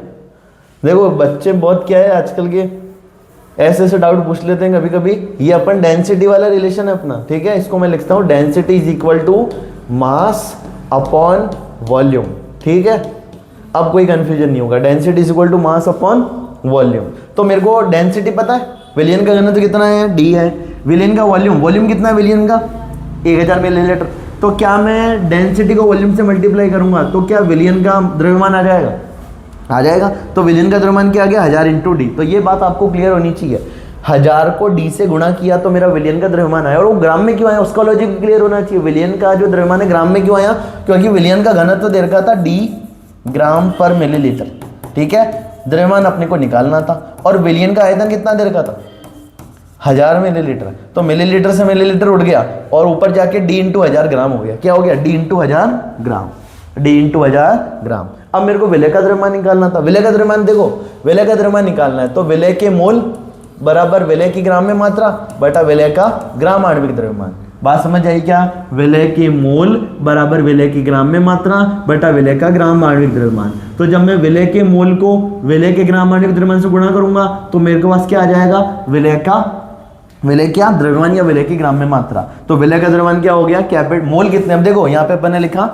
देखो बच्चे बहुत क्या है आजकल के, ऐसे ऐसे डाउट पूछ लेते हैं कभी कभी। ये अपन डेंसिटी वाला रिलेशन है अपना, ठीक है, इसको मैं लिखता हूँ density is equal to mass upon volume, ठीक है। अब कोई कंफ्यूजन नहीं होगा, density is equal to mass upon volume. तो मेरे को डेंसिटी पता है, विलियन का घनत्व कितना है डी है, विलियन का वॉल्यूम कितना है विलियन का 1000 मिलीलीटर। तो क्या मैं डेंसिटी को वॉल्यूम से मल्टीप्लाई करूंगा तो क्या विलियन का द्रव्यमान आ जाएगा, आ जाएगा। तो विलियन का द्रव्यमान क्या आ गया 1000 इंटू डी। तो ये बात आपको क्लियर होनी चाहिए, 1000 को डी से गुणा किया तो मेरा विलियन का द्रव्यमान आया, और वो ग्राम में क्यों आया उसका लॉजिक क्लियर होना चाहिए। विलियन का जो द्रव्यमान है ग्राम में क्यों आया, क्योंकि विलियन का घनत्व दे रखा था डी ग्राम पर मिलीलीटर, ठीक है, द्रव्यमान अपने को निकालना था। और विलियन का आयतन कितना दे रखा था 1000 मिलीलीटर। तो मिलीलीटर से मिलीलीटर उड़ गया और ऊपर जाके डी इंटू 1000 ग्राम हो गया। क्या हो गया डी इंटू 1000 ग्राम, डी इंटू 1000 ग्राम। अब मेरे को विलय का द्रव्यमान निकालना था। विलय का द्रव्यमान देखो, विलय का द्रव्यमान निकालना है तो विलय के मोल बराबर विलय की ग्राम में मात्रा बटा विलय का ग्राम आणविक द्रव्यमान। बात समझ आई क्या? विलय के मोल बराबर विलय की ग्राम में मात्रा बटा विलय का ग्राम आणविक द्रव्यमान। तो जब मैं विलय के मोल को विलय के ग्राम आणविक द्रव्यमान से गुणा करूंगा तो मेरे पास क्या आ जाएगा? विलय क्या? द्रव्यमान या विलय की ग्राम में मात्रा। तो विलय का द्रव्यमान क्या हो गया? कैपिटल मोल कितने? अब देखो यहाँ पे अपन ने लिखा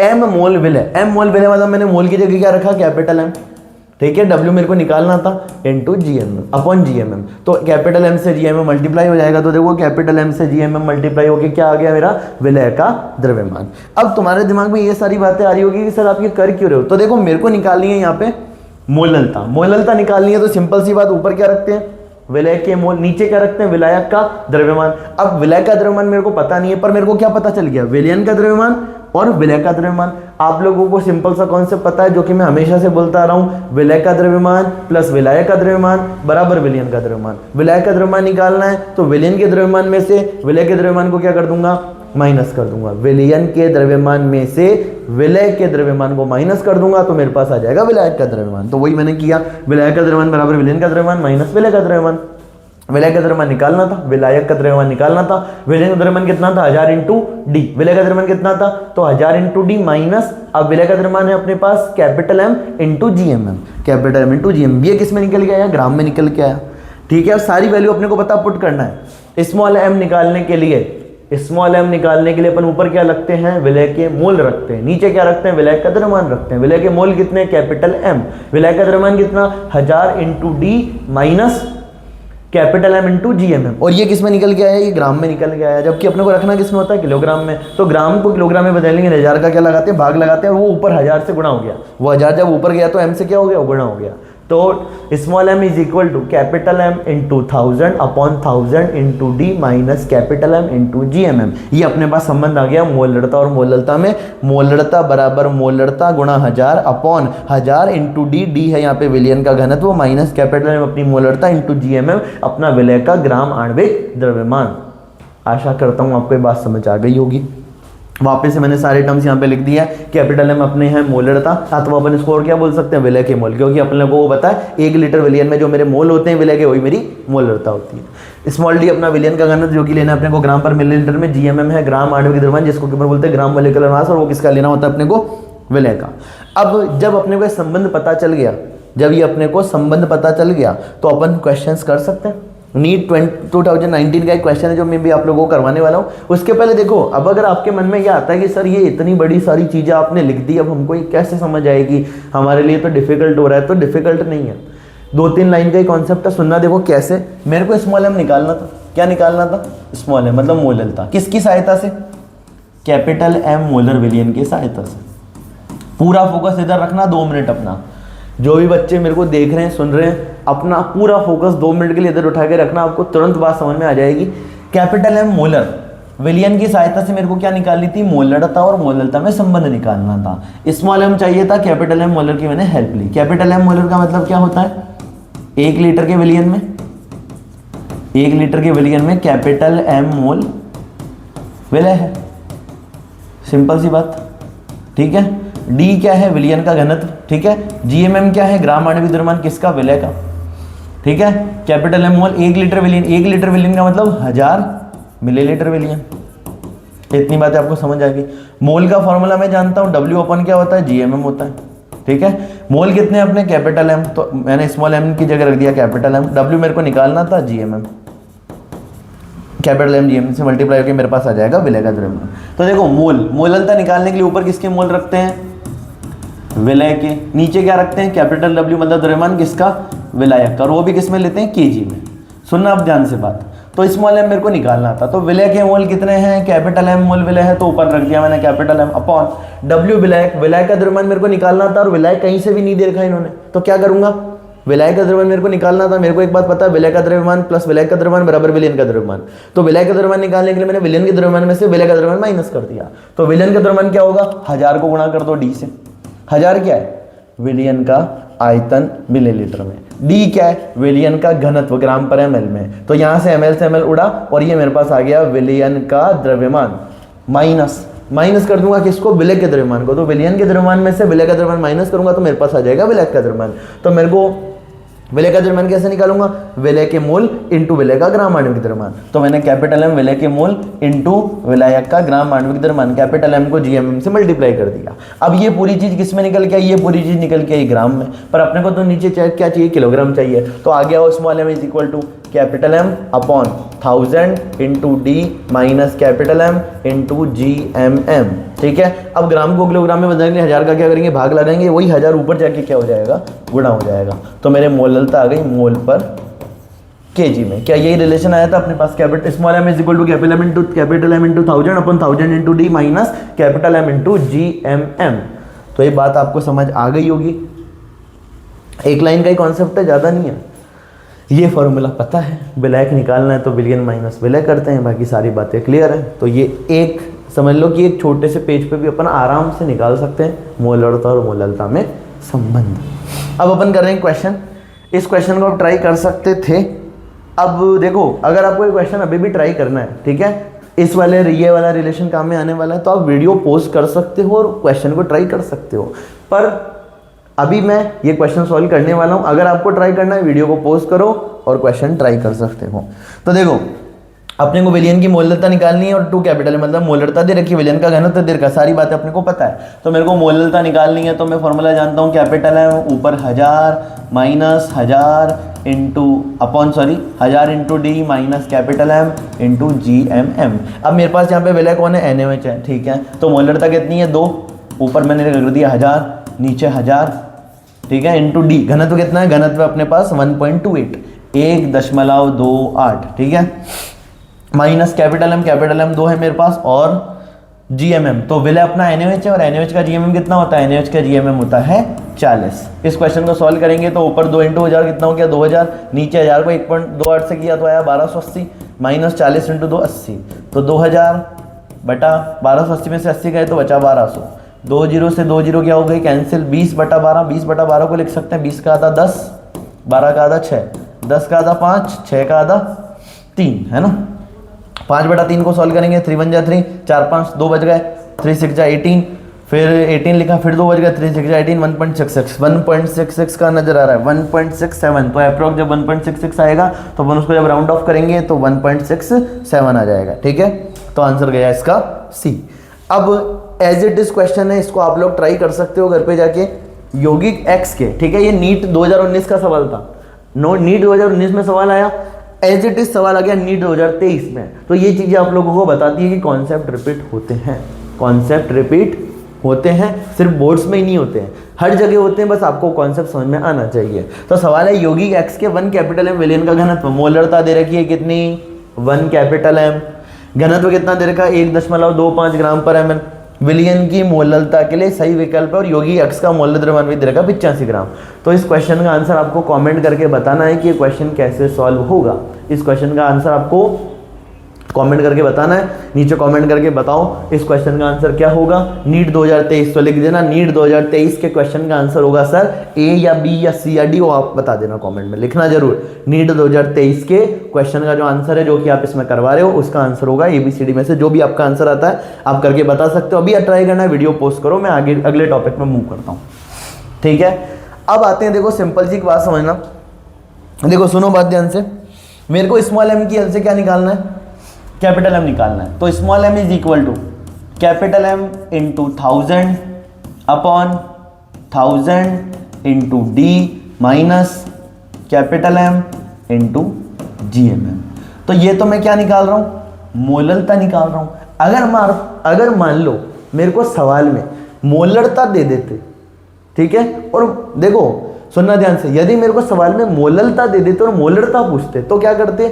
एम मोल विलय। एम मोल विलय मतलब मैंने मोल की जगह क्या रखा? Capital M. ठीक है, W मेरे को निकालना था इनटू GMM अपॉन GMM। तो कैपिटल M से GMM मल्टीप्लाई हो जाएगा। तो देखो कैपिटल M से GMM मल्टीप्लाई होके क्या आ गया मेरा? विलय का द्रव्यमान। अब तुम्हारे दिमाग में ये सारी बातें आ रही होगी कि सर आप ये कर क्यों रहे हो? तो देखो मेरे को निकालनी है यहाँ पे मोललता। मोललता निकालनी है तो सिंपल सी बात, ऊपर क्या रखते हैं? विलय के मोल, नीचे क्या रखते हैं? विलायक का द्रव्यमान। अब विलय का द्रव्यमान मेरे को पता नहीं है, पर मेरे को क्या पता चल गया? विलयन का द्रव्यमान और विलय का द्रव्यमान। आप लोगों को सिंपल सा कॉन्सेप्ट पता है जो कि मैं हमेशा से बोलता आ रहा हूं, विलय का द्रव्यमान प्लस विलायक का द्रव्यमान बराबर विलयन का द्रव्यमान। विलायक का द्रव्यमान निकालना है तो विलयन के द्रव्यमान में से विलय के द्रव्यमान को क्या कर दूंगा? माइनस कर दूंगा। विलयन के द्रव्यमान में से विलय के द्रव्यमान को माइनस कर दूंगा तो मेरे पास आ जाएगा विलायक का द्रव्यमान। तो वही मैंने किया, विलायक का द्रव्यमान बराबर विलयन का द्रव्यमान माइनस विलय का द्रव्यमान। विलय का द्रव्यमान निकालना था, विलायक का द्रव्यमान निकालना था। विलय का द्रव्यमान कितना था? 1000 इंटू डी। विलय का द्रव्यमान कितना था? तो 1000 इंटू डी माइनस, अब विलय का द्रव्यमान है अपने पास capital M into GMM। Capital M into GMM, ये किस में निकल के आया? ग्राम में निकल के आया। ठीक है, अब सारी वैल्यू अपने को पता पुट करना है। स्मॉल m निकालने के लिए अपन ऊपर क्या रखते हैं? विलय के मोल रखते हैं। नीचे क्या रखते हैं? विलय का द्रव्यमान रखते हैं। विलय के मोल कितने? Capital M। विलय का द्रव्यमान कितना? 1000 into D minus capital M into GMM। और ये किस में निकल के आया? ये ग्राम में निकल के आया। जबकि अपने को रखना किस में होता है? किलोग्राम में। तो ग्राम को किलोग्राम में बदलेंगे, 1000 का क्या लगाते हैं? भाग लगाते हैं, और वो ऊपर 1000 से गुणा हो गया। वो 1000 जब ऊपर गया तो M से क्या हो गया? गुणा हो गया। तो small m is equal to capital M into 1000 upon 1000 into D minus capital M into GMM। ये अपने पास संबंध आ गया मोलरता और मोललता में। मोलरता बराबर मोलरता गुणा 1000 अपॉन 1000 इंटू डी है यहाँ पे विलयन का घनत्व माइनस कैपिटल M अपनी मोलरता इंटू GMM अपना विलय का ग्राम आणविक द्रव्यमान। आशा करता हूँ आपको ये बात समझ आ गई होगी। वापस से मैंने सारे टर्म्स यहाँ पे लिख दिया है। कैपिटल M अपने हैं मोलरता, अथवा अपन इसको और क्या बोल सकते हैं? विलय के मोल, क्योंकि अपने को वो पता है 1 लीटर विलयन में जो मेरे मोल होते हैं विलय के, वही मेरी मोलरता होती है। स्मॉल डी अपना विलयन का घनत्व जो कि लेना अपने को ग्राम पर मिलीलीटर में। GMM है ग्राम आणविक द्रव्यमान, जिसको कि बोलते हैं ग्राम मोलिकुलर मास, और वो किसका लेना होता है अपने को? विलय का। अब जब अपने को संबंध पता चल गया, जब ये अपने को संबंध पता चल गया तो अपन क्वेश्चंस कर सकते हैं। नीट 2019 का एक क्वेश्चन है जो मैं भी आप लोगों को करवाने वाला हूँ। उसके पहले देखो, अब अगर आपके मन में यह आता है कि सर ये इतनी बड़ी सारी चीज़ें आपने लिख दी, अब हमको ये कैसे समझ आएगी, हमारे लिए तो डिफिकल्ट हो रहा है, तो डिफिकल्ट नहीं है। 2-3 लाइन का ही कॉन्सेप्ट है, सुनना। देखो कैसे, मेरे को स्मॉल m निकालना था। क्या निकालना था? स्मॉल m मतलब मोललता। किसकी सहायता से? कैपिटल M मोलर विलयन की सहायता से। पूरा फोकस इधर रखना, 2 मिनट अपना। जो भी बच्चे मेरे को देख रहे हैं, सुन रहे हैं, अपना पूरा फोकस 2 मिनट के लिए इधर उठा के रखना, आपको तुरंत बात समझ में आ जाएगी। कैपिटल M मोलर विलयन की सहायता से मेरे को क्या निकालनी थी? मोलरता और मोललता में संबंध निकालना था। स्मॉल m चाहिए था, कैपिटल M मोलर की मैंने हेल्प ली। कैपिटल M मोलर का मतलब क्या होता है? 1 लीटर के विलयन में, 1 लीटर के विलयन में कैपिटल M मोल विलय है। सिंपल सी बात, ठीक है। डी क्या है? विलयन का घनत्व, ठीक है। GMM क्या है? ग्राम आणविक द्रव्यमान, किसका? विलय का, ठीक है। कैपिटल M मोल 1 लीटर विलयन, 1 लीटर विलयन का मतलब 1000 मिलीलीटर विलयन। इतनी बातें आपको समझ आ गई। मोल का फॉर्मूला मैं जानता हूँ, W अपन क्या होता है? GMM होता है, ठीक है। मोल कितने अपने? कैपिटल M, तो मैंने स्मॉल m की जगह रख दिया कैपिटल M। W मेरे को निकालना था GMM, कैपिटल M GMM से मल्टीप्लाई होकर मेरे पास आ जाएगा विलय का द्रव्यमान। तो देखो मोललता निकालने के लिए ऊपर किसके मोल रखते हैं? विलय के। नीचे क्या रखते हैं? कैपिटल W मतलब द्रव्यमान किसका? विलायक का, और वो भी किस में लेते हैं? kg में। सुनना आप ध्यान से बात। तो स्मॉल m मेरे को निकालना था, तो विलय के मोल कितने हैं? कैपिटल M मोल विलय है, तो ऊपर रख दिया मैंने कैपिटल M अपॉन W विलायक। विलायक का द्रव्यमान मेरे को निकालना था, और विलायक कहीं से भी नहीं दे रखा इन्होंने, तो क्या करूंगा? विलय का द्रव्यमान मेरे को निकालना था। मेरे को एक बात पता है, विलय का द्रव्यमान प्लस विलय का द्रव्यमान बराबर विलयन का द्रव्यमान। तो विलय का द्रव्यमान निकालने के लिए मैंने विलयन के द्रव्यमान में से विलय का द्रव्यमान माइनस कर दिया। तो विलयन का द्रव्यमान क्या होगा? 1000 को गुणा कर दो डी से। 1000 क्या है? विलयन का आयतन मिलीलीटर में। डी क्या है? विलयन का घनत्व ग्राम पर ml में। तो यहां से ml से ml उड़ा, और ये मेरे पास आ गया विलयन का द्रव्यमान। माइनस कर दूंगा किसको? विलय के द्रव्यमान को। तो विलयन के द्रव्यमान में से विलय का द्रव्यमान माइनस करूंगा तो मेरे पास आ जाएगा विलय का द्रव्यमान। तो मेरे को विलय का द्रव्यमान कैसे निकालूंगा, विलय के मोल इंटू विलय का ग्राम आणविक द्रव्यमान। तो मैंने कैपिटल एम विलय के मोल इंटू विलायक का ग्राम आणविक द्रव्यमान, कैपिटल एम को जीएमएम से मल्टीप्लाई कर दिया। अब ये पूरी चीज किस में निकल के आई, ये पूरी चीज निकल के आई ग्राम में, पर अपने को तो नीचे क्या चाहिए, किलोग्राम चाहिए। तो आ गया small m is equal to capital M upon 1000 into D minus capital M into G M M. ठीक है, अब ग्राम को किलोग्राम में बदलने 1000 का क्या करेंगे, भाग लगाएंगे, वही 1000 ऊपर जाके क्या हो जाएगा, गुणा हो जाएगा। तो मेरे मोललता आ गई मोल पर केजी में। क्या यही रिलेशन आया था अपने पास, capital small m is equal to capital M into 1000 upon 1000 into D minus capital M into G M M. तो ये बात आपको समझ आ गई होगी, एक लाइन का ही कॉन्सेप्ट है, ज़्यादा नहीं है। ये फॉर्मूला पता है, विलायक निकालना है तो विलियन माइनस विलय करते हैं, बाकी सारी बातें क्लियर है। तो ये एक समझ लो कि एक छोटे से पेज पे भी अपन आराम से निकाल सकते हैं मोलरता और मोललता में संबंध। अब अपन कर रहे हैं क्वेश्चन, इस क्वेश्चन को आप ट्राई कर सकते थे। अब देखो, अगर आपको ये क्वेश्चन अभी भी ट्राई करना है, ठीक है, इस वाले ये वाला रिलेशन काम में आने वाला है, तो आप वीडियो पोस्ट कर सकते हो और क्वेश्चन को ट्राई कर सकते हो। पर अभी मैं ये क्वेश्चन सॉल्व करने वाला हूं, अगर आपको ट्राई करना है वीडियो को पोस्ट करो और क्वेश्चन ट्राई कर सकते हो। तो देखो, अपने को विलियन की मोलरता निकालनी है और 2 कैपिटल है, मतलब मोलरता दे रखी है, विलियन का घनत्व दे रखा, सारी बातें अपने को पता है। तो मेरे को मोलरता निकालनी है, तो मैं फॉर्मूला जानता हूँ, कैपिटल है ऊपर 1000 minus 1000 into upon 1000 into D minus capital M into G M M. अब मेरे पास यहाँ पे विलय कौन है, NaOH है, ठीक है। तो मोलरता कितनी है, 2, ऊपर मैंने कर दिया 1000, नीचे 1000, ठीक है, इंटू डी। घनत्व कितना है, घनत्व अपने पास 1.28, 1.28, ठीक है, माइनस कैपिटल एम 2 है मेरे पास, और जीएमएम। तो विलय अपना NaOH है और NaOH का जीएमएम कितना होता है, NaOH का जीएमएम होता है 40। इस क्वेश्चन को सॉल्व करेंगे तो ऊपर 2 इंटू 1000 कितना हो गया, 2000, नीचे 1000 को 1.28 से किया तो आया 1280, माइनस 40 इंटू 2 80, तो 2000 बटा 1280 में से 80 गए तो बचा 1200, 2 जीरो से 2 जीरो क्या हो गई, कैंसिल, 20 बटा 12, 20 बटा 12 को लिख सकते हैं, 20 का आधा 10, 12 का आधा 6, 10 का आधा 5, 6 का आधा 3, है ना। 5 बटा 3 को सॉल्व करेंगे, 3 1 जा 3, 4 5 2 बच गए, 3 6 जा 18, फिर 18 लिखा, फिर 2 बच गए, 3 6 जा 18, 1.66 का नजर आ रहा है, 1.67। तो अप्रोक्स जब 1.66 आएगा तो अपन उसको जब राउंड ऑफ करेंगे तो 1.67 आ जाएगा, ठीक है। तो आंसर गया इसका सी। अब एज इट इज क्वेश्चन है, इसको आप लोग ट्राई कर सकते हो घर पे जाके, यौगिक एक्स के, ठीक है। ये नीट 2019 का सवाल था, नीट 2019 में सवाल आया, एज इट इज सवाल आ गया नीट 2023 में। तो ये चीजें आप लोगों को बताती है कि कॉन्सेप्ट रिपीट होते हैं, कॉन्सेप्ट रिपीट होते हैं, सिर्फ बोर्ड्स में ही नहीं होते हैं, हर जगह होते हैं, बस आपको कॉन्सेप्ट समझ में आना चाहिए। तो सवाल है यौगिक एक्स के 1 कैपिटल एम विलयन का घनत्व, मोलरता दे रखी है कितनी, 1 कैपिटल एम, घनत्व कितना दे रखा है 1.25 ग्राम पर एम एल। विलियन की मोललता के लिए सही विकल्प है और यौगिक एक्स का मोलर द्रव्यमान भी दे रखा 85 ग्राम। तो इस क्वेश्चन का आंसर आपको कमेंट करके बताना है कि ये क्वेश्चन कैसे सॉल्व होगा। इस क्वेश्चन का आंसर आपको कमेंट करके बताना है, नीचे कमेंट करके बताओ इस क्वेश्चन का आंसर क्या होगा। नीट 2023 तो लिख देना, नीट 2023 के क्वेश्चन का आंसर होगा सर ए या बी या सी या डी, वो आप बता देना कमेंट में, लिखना जरूर। नीट 2023 के क्वेश्चन का जो आंसर है, जो कि आप इसमें करवा रहे हो, उसका आंसर होगा ABCD में से जो भी आपका आंसर आता है आप करके बता सकते हो। अभी ट्राई करना है, वीडियो पोस्ट करो, मैं आगे अगले टॉपिक में मूव करता हूँ, ठीक है। अब आते हैं, देखो सिंपल सी बात समझना, देखो सुनो बात ध्यान से। मेरे को स्मॉल एम की हेल्प से क्या निकालना है, कैपिटल एम निकालना है। तो small m is equal to capital M into 1000 upon 1000 into D minus capital M into GMM। तो ये तो मैं क्या निकाल रहा हूँ, मोलरता निकाल रहा हूँ। अगर मान लो मेरे को सवाल में मोलरता दे देते, ठीक है, और देखो सुनना ध्यान से, यदि मेरे को सवाल में मोलरता दे देते और मोलरता पूछते तो क्या करते,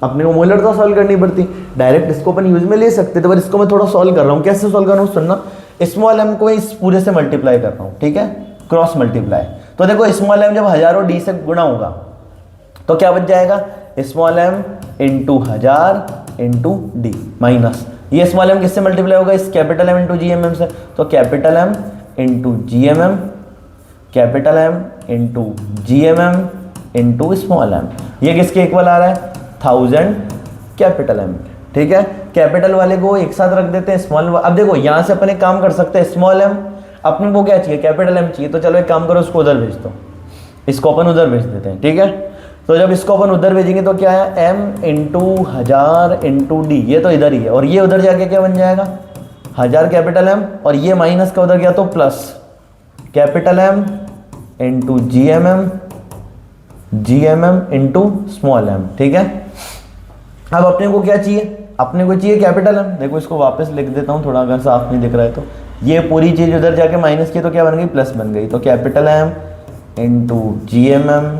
अपने को मोलरता सॉल्व करनी पड़ती, डायरेक्ट इसको अपन यूज में ले सकते थे, पर इसको मैं थोड़ा सॉल्व कर रहा हूँ। कैसे सॉल्व कर रहा हूँ सुनना, स्मॉल एम को इस पूरे से मल्टीप्लाई कर रहा हूँ, ठीक है, क्रॉस मल्टीप्लाई। तो देखो स्मॉल एम जब 1000 और डी से गुणा होगा तो क्या बच जाएगा, small m into 1000 into D minus, ये स्मॉल एम किससे मल्टीप्लाई होगा, इस कैपिटल एम इंटू GMM से। तो capital M into GMM, capital M into GMM into small m, ये किसके इक्वल आ रहा है, 1000 कैपिटल एम, ठीक है। कैपिटल वाले को एक साथ रख देते हैं, स्मॉल। अब देखो यहां से अपन एक काम कर सकते हैं, स्मॉल एम अपने को क्या चाहिए, कैपिटल एम चाहिए, तो चलो एक काम करो, उसको उधर भेज दो, इसको अपन उधर भेज देते हैं, ठीक है। तो जब इसको अपन उधर भेजेंगे तो क्या है, m इंटू 1000 इंटू डी, ये तो इधर ही है, और ये उधर जाके क्या बन जाएगा 1000 कैपिटल M, और ये माइनस का उधर गया तो plus capital M into G M M into small m, ठीक है। अब अपने को क्या चाहिए, अपने को चाहिए कैपिटल M। देखो इसको वापस लिख देता हूँ थोड़ा, अगर साफ नहीं दिख रहा है तो। ये पूरी चीज उधर जाके माइनस की तो क्या बन गई, प्लस बन गई। तो capital M into G M M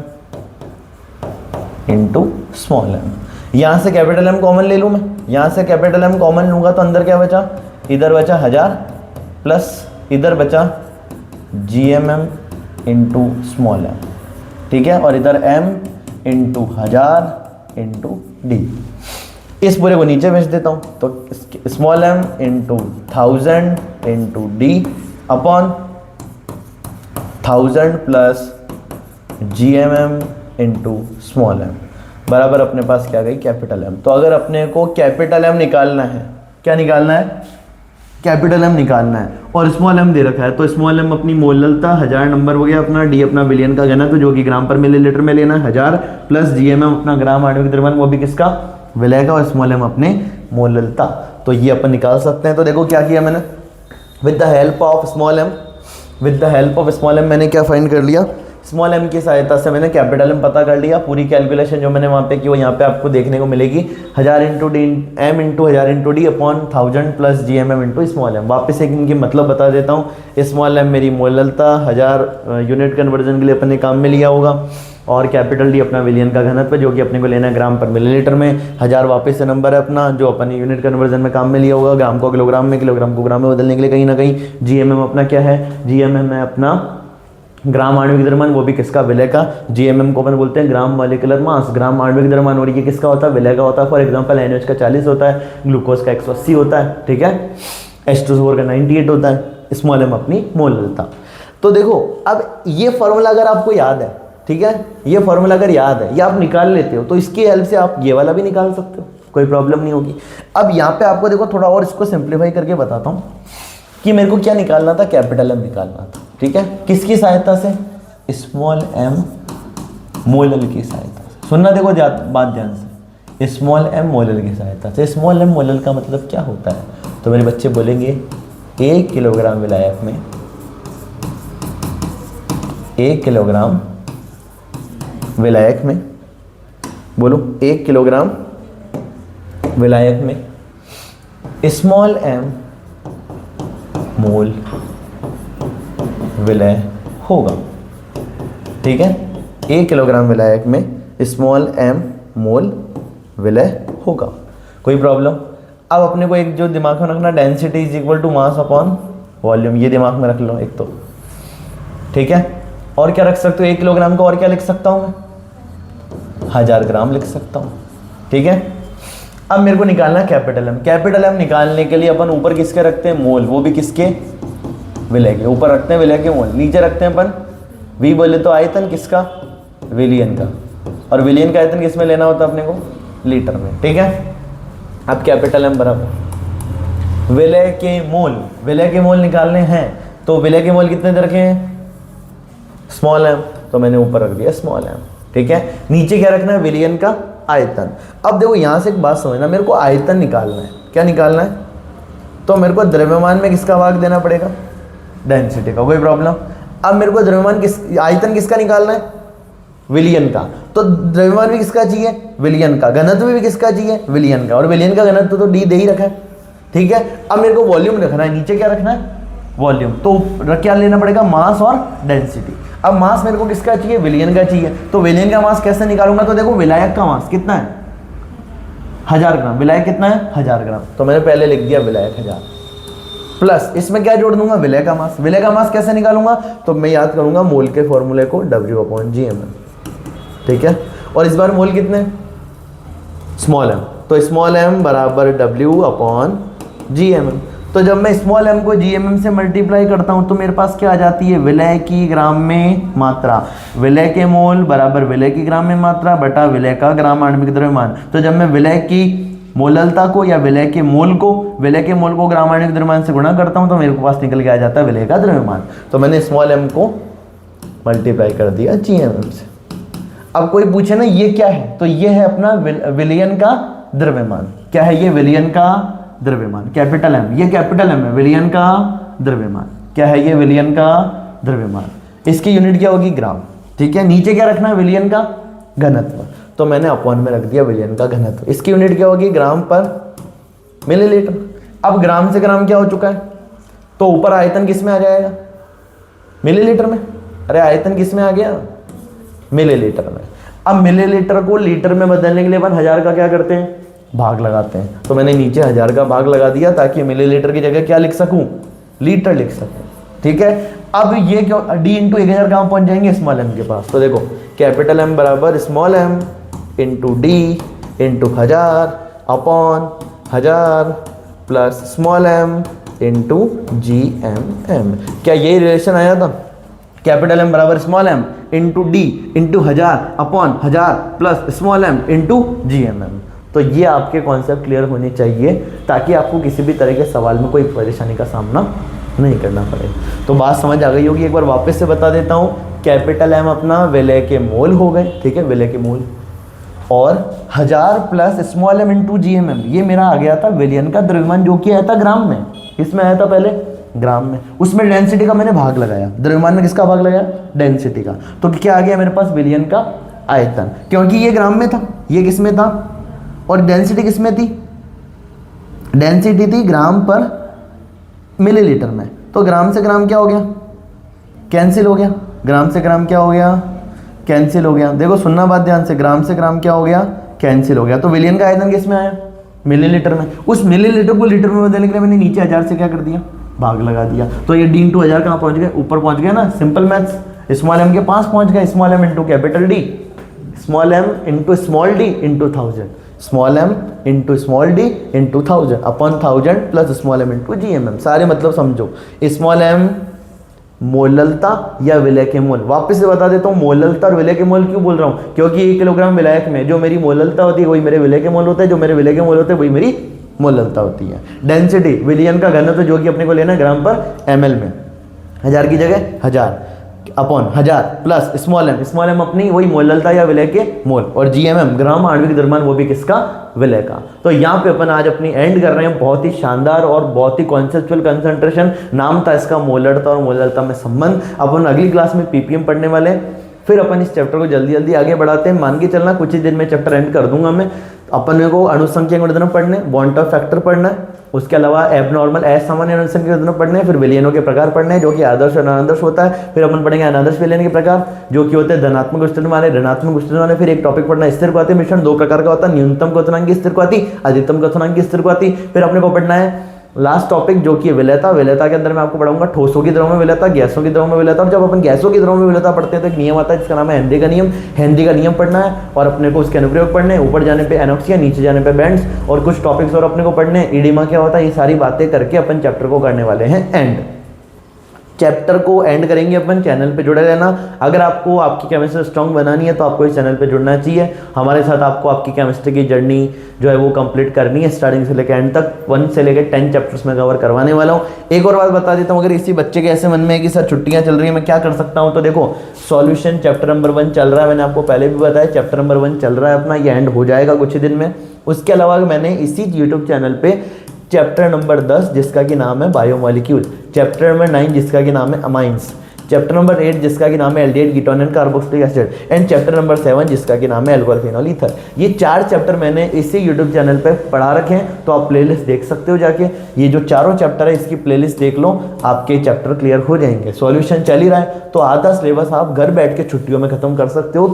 into small m। यहाँ से कैपिटल M कॉमन ले लूँ मैं, यहाँ से कैपिटल M कॉमन लूँगा तो अंदर क्या बचा, इधर बचा 1000 प्लस इधर बचा G M M into small m, ठीक है। और इधर m इंटू 1000 इंटू डी। इस पूरे को नीचे भेज देता हूँ, तो small m into 1000 into D upon 1000 plus G M M into small m बराबर अपने पास क्या गई, कैपिटल M। तो अगर अपने को कैपिटल M निकालना है, क्या निकालना है, कैपिटल M निकालना है, और स्मॉल m दे रखा है, तो स्मॉल m अपनी मोललता 1000 नंबर हो गया अपना, डी अपना विलियन का घनत्व जो कि ग्राम पर मिलीलीटर में लेना है 1000, प्लस GMM अपना ग्राम आणविक द्रव्यमान, वो भी किसका, विलय का, और स्मॉल m अपने मोललता। तो ये अपन निकाल सकते हैं। तो देखो क्या किया मैंने, with the help of small m मैंने क्या फाइंड कर लिया, स्मॉल m की सहायता से मैंने कैपिटल M पता कर लिया। पूरी कैलकुलेशन जो मैंने वहाँ पे की वो यहाँ पे आपको देखने को मिलेगी, 1000 into D m into 1000 into D upon 1000 plus G M M into small m। वापस एक इनकी मतलब बता देता हूँ। स्मॉल m मेरी मोललता 1000 यूनिट कन्वर्जन के लिए अपने काम में लिया होगा, और कैपिटल डी अपना विलियन का घनत्व जो कि अपने को लेना है ग्राम पर मिलीलीटर में, 1000 वापस से नंबर है अपना जो अपने यूनिट कन्वर्जन में काम में लिया होगा, ग्राम को किलोग्राम में, किलोग्राम को ग्राम में बदलने के लिए कहीं ना कहीं जीएमएम अपना क्या है, जीएमएम है अपना ग्राम आणविक द्रव्यमान, वो भी किसका, विलय का। जीएमएम को अपन बोलते हैं ग्राम मॉलिक्यूलर मास, ग्राम आणविक द्रव्यमान, और ये किसका होता है, विलय का होता है। फॉर एग्जांपल NaOH का 40 होता है, ग्लूकोज का 180 होता है, ठीक है, H2SO4 का 98 होता है, स्मॉल m अपनी मोललता। तो देखो अब ये फॉर्मूला अगर आपको याद है, ठीक है, ये फॉर्मूला अगर याद है, ये आप निकाल लेते हो, तो इसकी हेल्प से आप ये वाला भी निकाल सकते हो, कोई प्रॉब्लम नहीं होगी। अब यहाँ पे आपको देखो थोड़ा और इसको सिंप्लीफाई करके बताता हूँ कि मेरे को क्या निकालना था, कैपिटल M निकालना था, ठीक है, किसकी सहायता से, स्मॉल m मोलल की सहायता से। सुनना देखो बात ध्यान से, स्मॉल m मोलल की सहायता से। स्मॉल m मोलल का मतलब क्या होता है, तो मेरे बच्चे बोलेंगे 1 किलोग्राम विलायक में, 1 किलोग्राम विलायक में, बोलो 1 किलोग्राम विलायक में स्मॉल m मोल विलय होगा, ठीक है, 1 किलोग्राम विलायक में स्मॉल m मोल विलय होगा, कोई प्रॉब्लम। अब अपने को एक जो दिमाग में रखना, density is equal to mass upon volume, ये दिमाग में रख लो एक तो, ठीक है। और क्या रख सकते हो, 1 किलोग्राम का और क्या लिख सकता हूँ मैं, 1000 ग्राम लिख सकता हूँ, ठीक है। अब मेरे को निकालना है कैपिटल M। कैपिटल M निकालने के लिए अपन ऊपर किसके रखते हैं, मोल, वो भी किसके, विलय के। ऊपर रखते हैं विलय के मोल, नीचे रखते हैं अपन V बोले तो आयतन किसका, विलियन का, और विलियन का आयतन किसमें लेना होता है अपने को, लीटर में, ठीक है। अब कैपिटल M बराबर विलय के मोल, विलय के मोल निकालने हैं, तो विलय के मोल कितने दे रखे हैं, स्मॉल m, तो मैंने ऊपर रख दिया स्मॉल m, ठीक है। नीचे क्या रखना है, विलियन का आयतन। अब देखो यहाँ से एक बात समझना, मेरे को आयतन निकालना है, क्या निकालना है, तो मेरे को द्रव्यमान में किसका भाग देना पड़ेगा, डेंसिटी का, कोई प्रॉब्लम। अब मेरे को द्रव्यमान आयतन किसका निकालना है, विलियन का, तो द्रव्यमान भी किसका चाहिए, विलियन का, घनत्व भी किसका चाहिए, विलियन का, और विलियन का घनत्व तो डी दे ही रखा है, ठीक है। अब मेरे को वॉल्यूम रखना है, नीचे क्या रखना है, वॉल्यूम, तो क्या लेना पड़ेगा, मास और डेंसिटी। अब मास मेरे को किसका चाहिए, विलियन का चाहिए, तो विलियन का मास कैसे निकालूंगा, तो देखो विलायक का मास कितना है, 1000 ग्राम, विलायक कितना है, 1000 ग्राम, तो मैंने पहले लिख दिया विलायक 1000, प्लस इसमें क्या जोड़ दूंगा, विलय का मास। विलय का मास कैसे निकालूंगा, तो मैं याद करूंगा मोल के फॉर्मूले को, W/GMM, ठीक है। और इस बार मोल कितने, स्मॉल m, तो स्मॉल m बराबर W/GMM। तो जब मैं स्मॉल m को GMM से मल्टीप्लाई करता हूं तो मेरे पास क्या आ जाती है, विलय की ग्राम में मात्रा, विलय के मोल बराबर विलय की ग्राम में मात्रा बटा विलय का ग्राम आणविक द्रव्यमान। तो जब मैं विलय की मोललता को या विलय के मोल को ग्राम आणविक द्रव्यमान से गुणा करता हूं तो मेरे पास निकल के आ जाता है विलय का द्रव्यमान। तो मैंने स्मॉल m को मल्टीप्लाई कर दिया GMM से। अब कोई पूछे ना ये क्या है, तो ये है अपना विलयन का द्रव्यमान। क्या है ये? विलयन का द्रव्यमान, कैपिटल M, ये कैपिटल M है, विलयन का द्रव्यमान। क्या है ये? विलयन का द्रव्यमान। इसकी यूनिट क्या होगी? ग्राम। ठीक है, नीचे क्या रखना है? विलयन का घनत्व, तो मैंने अपॉन में रख दिया विलयन का घनत्व। इसकी यूनिट क्या होगी? ग्राम पर मिलीलीटर। अब ग्राम से ग्राम क्या हो चुका है, तो ऊपर आयतन किस में आ जाएगा? मिलीलीटर में। अरे आयतन किस में आ गया? मिलीलीटर में। अब मिलीलीटर को लीटर में बदलने के लिए अपन 1000 का क्या करते हैं? भाग लगाते हैं। तो मैंने नीचे 1000 का भाग लगा दिया ताकि मिलीलीटर की जगह क्या लिख सकूं? लीटर लिख सकूं। ठीक है, अब ये क्या, d इंटू 1000 कहाँ पहुंच जाएंगे? स्मॉल m के पास। तो देखो कैपिटल M बराबर small m into D into 1000 upon 1000 plus small m into GMM। क्या यही रिलेशन आया था? कैपिटल M बराबर small m into D into 1000 upon 1000 plus small m into GMM। तो ये आपके कॉन्सेप्ट क्लियर होने चाहिए ताकि आपको किसी भी तरह के सवाल में कोई परेशानी का सामना नहीं करना पड़े। तो बात समझ आ गई होगी, एक बार वापस से बता देता हूँ। कैपिटल M अपना विलय के मोल हो गए, ठीक है, विलय के मोल, और 1000 plus small m into GMM, ये मेरा आ गया था विलयन का द्रव्यमान, जो कि आया था ग्राम में। इसमें आया था पहले ग्राम में, उसमें डेंसिटी का मैंने भाग लगाया। द्रव्यमान में किसका भाग लगाया? डेंसिटी का। तो क्या आ गया मेरे पास? विलयन का आयतन, क्योंकि ये ग्राम में था, ये किस में था, और डेंसिटी किस में थी? डेंसिटी थी ग्राम पर मिलीलीटर में। तो ग्राम से ग्राम क्या हो गया? कैंसिल हो गया। ग्राम से ग्राम क्या हो गया? कैंसिल हो गया। देखो सुनना बात ध्यान से, ग्राम से ग्राम क्या हो गया? कैंसिल हो गया। तो विलयन का आयतन किस में आया? मिलीलीटर में। उस मिलीलीटर को लीटर में बदलने के लिए मैंने नीचे 1000 से क्या कर दिया? भाग लगा दिया। तो ये d इंटू 1000 कहाँ पहुंच गए? ऊपर पहुंच गया ना, सिंपल मैथ्स। स्मॉल m के पास पहुंच गया, small m into capital D, small m into small d into 1000, small m into small d into 1000 upon 1000 plus small m into GMM। सारे मतलब समझो। स्मॉल m मोललता या विलय के मोल। वापस से बता देता हूँ, मोललता और विलय के मोल क्यों बोल रहा हूँ? क्योंकि 1 किलोग्राम विलायक में जो मेरी मोललता होती है वही मेरे विलय के मोल होते हैं, जो मेरे विलय के मोल होते हैं वही मेरी मोललता होती है। डेंसिटी, विलयन का घनत्व जो कि अपने को लेना है ग्राम पर ml में, 1000 की जगह 1000 अपॉन 1000 प्लस स्मॉल m अपनी वही मोललता या विलय के मोल, और GMM ग्राम आणविक द्रव्यमान, वो भी किसका? विलय का। तो यहाँ पे अपन आज अपनी एंड कर रहे हैं। बहुत ही शानदार और बहुत ही कॉन्सेप्चुअल कंसंट्रेशन, नाम था इसका मोलरता और मोललता में संबंध। अपन अगली क्लास में PPM पढ़ने वाले हैं, फिर अपन इस चैप्टर को जल्दी जल्दी आगे बढ़ाते हैं। मान के चलना कुछ ही दिन में चैप्टर एंड कर दूंगा मैं। अपन को अणुसंख्या गुणधर्म पढ़ने, बॉन्ड फैक्टर पढ़ना है, उसके अलावा एबनॉर्मल असामान्य अणुसंख्या गुणधर्म पढ़ने हैं, फिर विलयनों के प्रकार पढ़ने हैं जो कि आदर्श और अनादर्श होता है। फिर अपन पढ़ेंगे अनादर्श विलयन के प्रकार जो कि होते हैं धनात्मक विस्तृत वाले, ऋणात्मक विस्तृत वाले। फिर एक टॉपिक पढ़ना स्थिर क्वाथी मिश्रण, 2 प्रकार का होता है, न्यूनतम क्वथनांकी स्थिर क्वाथी, अधिकतम क्वथनांकी स्थिर क्वाथी। फिर अपने को पढ़ना है लास्ट टॉपिक जो कि विलयता। विलयता के अंदर मैं आपको पढ़ाऊंगा ठोसों की द्रव में विलयता, गैसों की द्रव में विलयता। और जब अपन गैसों की द्रव में विलयता पढ़ते हैं तो एक नियम आता है जिसका नाम है हेनरी का नियम। हेनरी का नियम पढ़ना है और अपने को उसके अनुप्रयोग पढ़ने हैं। ऊपर जाने पे एनॉक्सिया, नीचे जाने पे बैंड्स, और कुछ टॉपिक्स और अपने को पढ़ने हैं। ईडिमा क्या होता है, ये सारी बातें करके अपन चैप्टर को करने वाले हैं एंड। चैप्टर को एंड करेंगे अपन। चैनल पे जुड़े रहना। अगर आपको आपकी केमिस्ट्री स्ट्रॉन्ग बनानी है तो आपको इस चैनल पे जुड़ना चाहिए। हमारे साथ आपको आपकी केमिस्ट्री की जर्नी जो है वो कंप्लीट करनी है, स्टार्टिंग से लेकर एंड तक। 1 से लेकर 10 चैप्टर्स में कवर करवाने वाला हूँ। एक और बात बता देता हूँ, अगर इसी बच्चे के ऐसे मन में है कि सर छुट्टियाँ चल रही है मैं क्या कर सकता हूँ, तो देखो सॉल्यूशन चैप्टर नंबर 1 चल रहा है। मैंने आपको पहले भी बताया चैप्टर नंबर 1 चल रहा है अपना, ये एंड हो जाएगा कुछ ही दिन में। उसके अलावा मैंने इसी यूट्यूब चैनल पे चैप्टर नंबर 10 जिसका कि नाम है बायोमॉलिक्यूल, चैप्टर नंबर 9 जिसका कि नाम है अमाइंस, चैप्टर नंबर 8 जिसका कि नाम है aldehyde ketone and carboxylic acid, and chapter number 7 जिसका कि नाम है अल्कोहल फिनोल ईथर। ये 4 चैप्टर मैंने इसी यूट्यूब चैनल पे पढ़ा रखे हैं, तो आप प्लेलिस्ट देख सकते हो जाके। ये जो चारों चैप्टर है इसकी प्लेलिस्ट देख लो, आपके चैप्टर क्लियर हो जाएंगे। सॉल्यूशन चल ही रहा है तो आधा सिलेबस आप घर बैठ के छुट्टियों में खत्म कर सकते हो।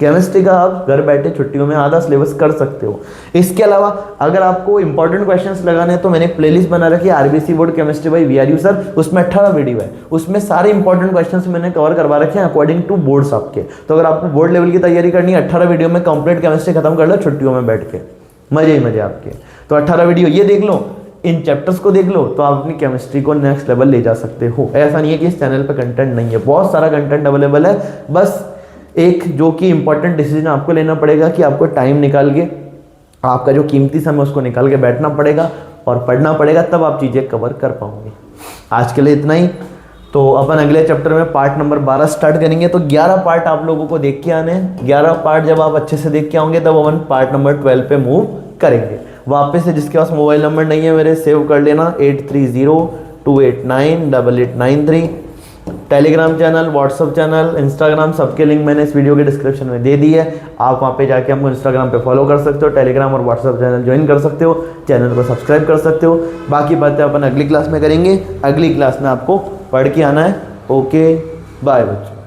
केमिस्ट्री का आप घर बैठे छुट्टियों में आधा सिलेबस कर सकते हो। इसके अलावा अगर आपको इंपॉर्टेंट क्वेश्चंस लगाने हैं तो मैंने एक प्लेलिस्ट बना रखी है RBC board chemistry bye VRU sir, उसमें 18 वीडियो है। उसमें सारे इंपॉर्टेंट क्वेश्चंस मैंने कवर करवा रखे हैं अकॉर्डिंग टू बोर्ड्स आपके। तो अगर आपको बोर्ड लेवल की तैयारी करनी है 18 वीडियो में कंप्लीट केमिस्ट्री खत्म कर लो छुट्टियों में बैठ के, मजे ही मजे आपके। तो 18 वीडियो ये देख लो, इन चैप्टर्स को देख लो, तो आप अपनी केमिस्ट्री को नेक्स्ट लेवल ले जा सकते हो। ऐसा नहीं है कि इस चैनल पर कंटेंट नहीं है, बहुत सारा कंटेंट अवेलेबल है। बस एक जो कि इंपॉर्टेंट डिसीजन आपको लेना पड़ेगा कि आपको टाइम निकाल के, आपका जो कीमती समय उसको निकाल के बैठना पड़ेगा और पढ़ना पड़ेगा, तब आप चीज़ें कवर कर पाओगे। आज के लिए इतना ही। तो अपन अगले चैप्टर में पार्ट नंबर 12 स्टार्ट करेंगे। तो 11 पार्ट आप लोगों को देख के आने हैं। 11 पार्ट जब आप अच्छे से देख के आओगे तब अपन पार्ट नंबर 12 पे मूव करेंगे। वापस से जिसके पास मोबाइल नंबर नहीं है मेरे, सेव कर लेना 8302898893। Telegram channel, WhatsApp channel, Instagram, सबके लिंक मैंने इस वीडियो के डिस्क्रिप्शन में दे दी है। आप वहाँ पे जाके हमको इंस्टाग्राम पे फॉलो कर सकते हो, टेलीग्राम और व्हाट्सअप चैनल ज्वाइन कर सकते हो, चैनल को सब्सक्राइब कर सकते हो। बाकी बातें अपन अगली क्लास में करेंगे। अगली क्लास में आपको पढ़ के आना है। ओके, बाय बच्चों।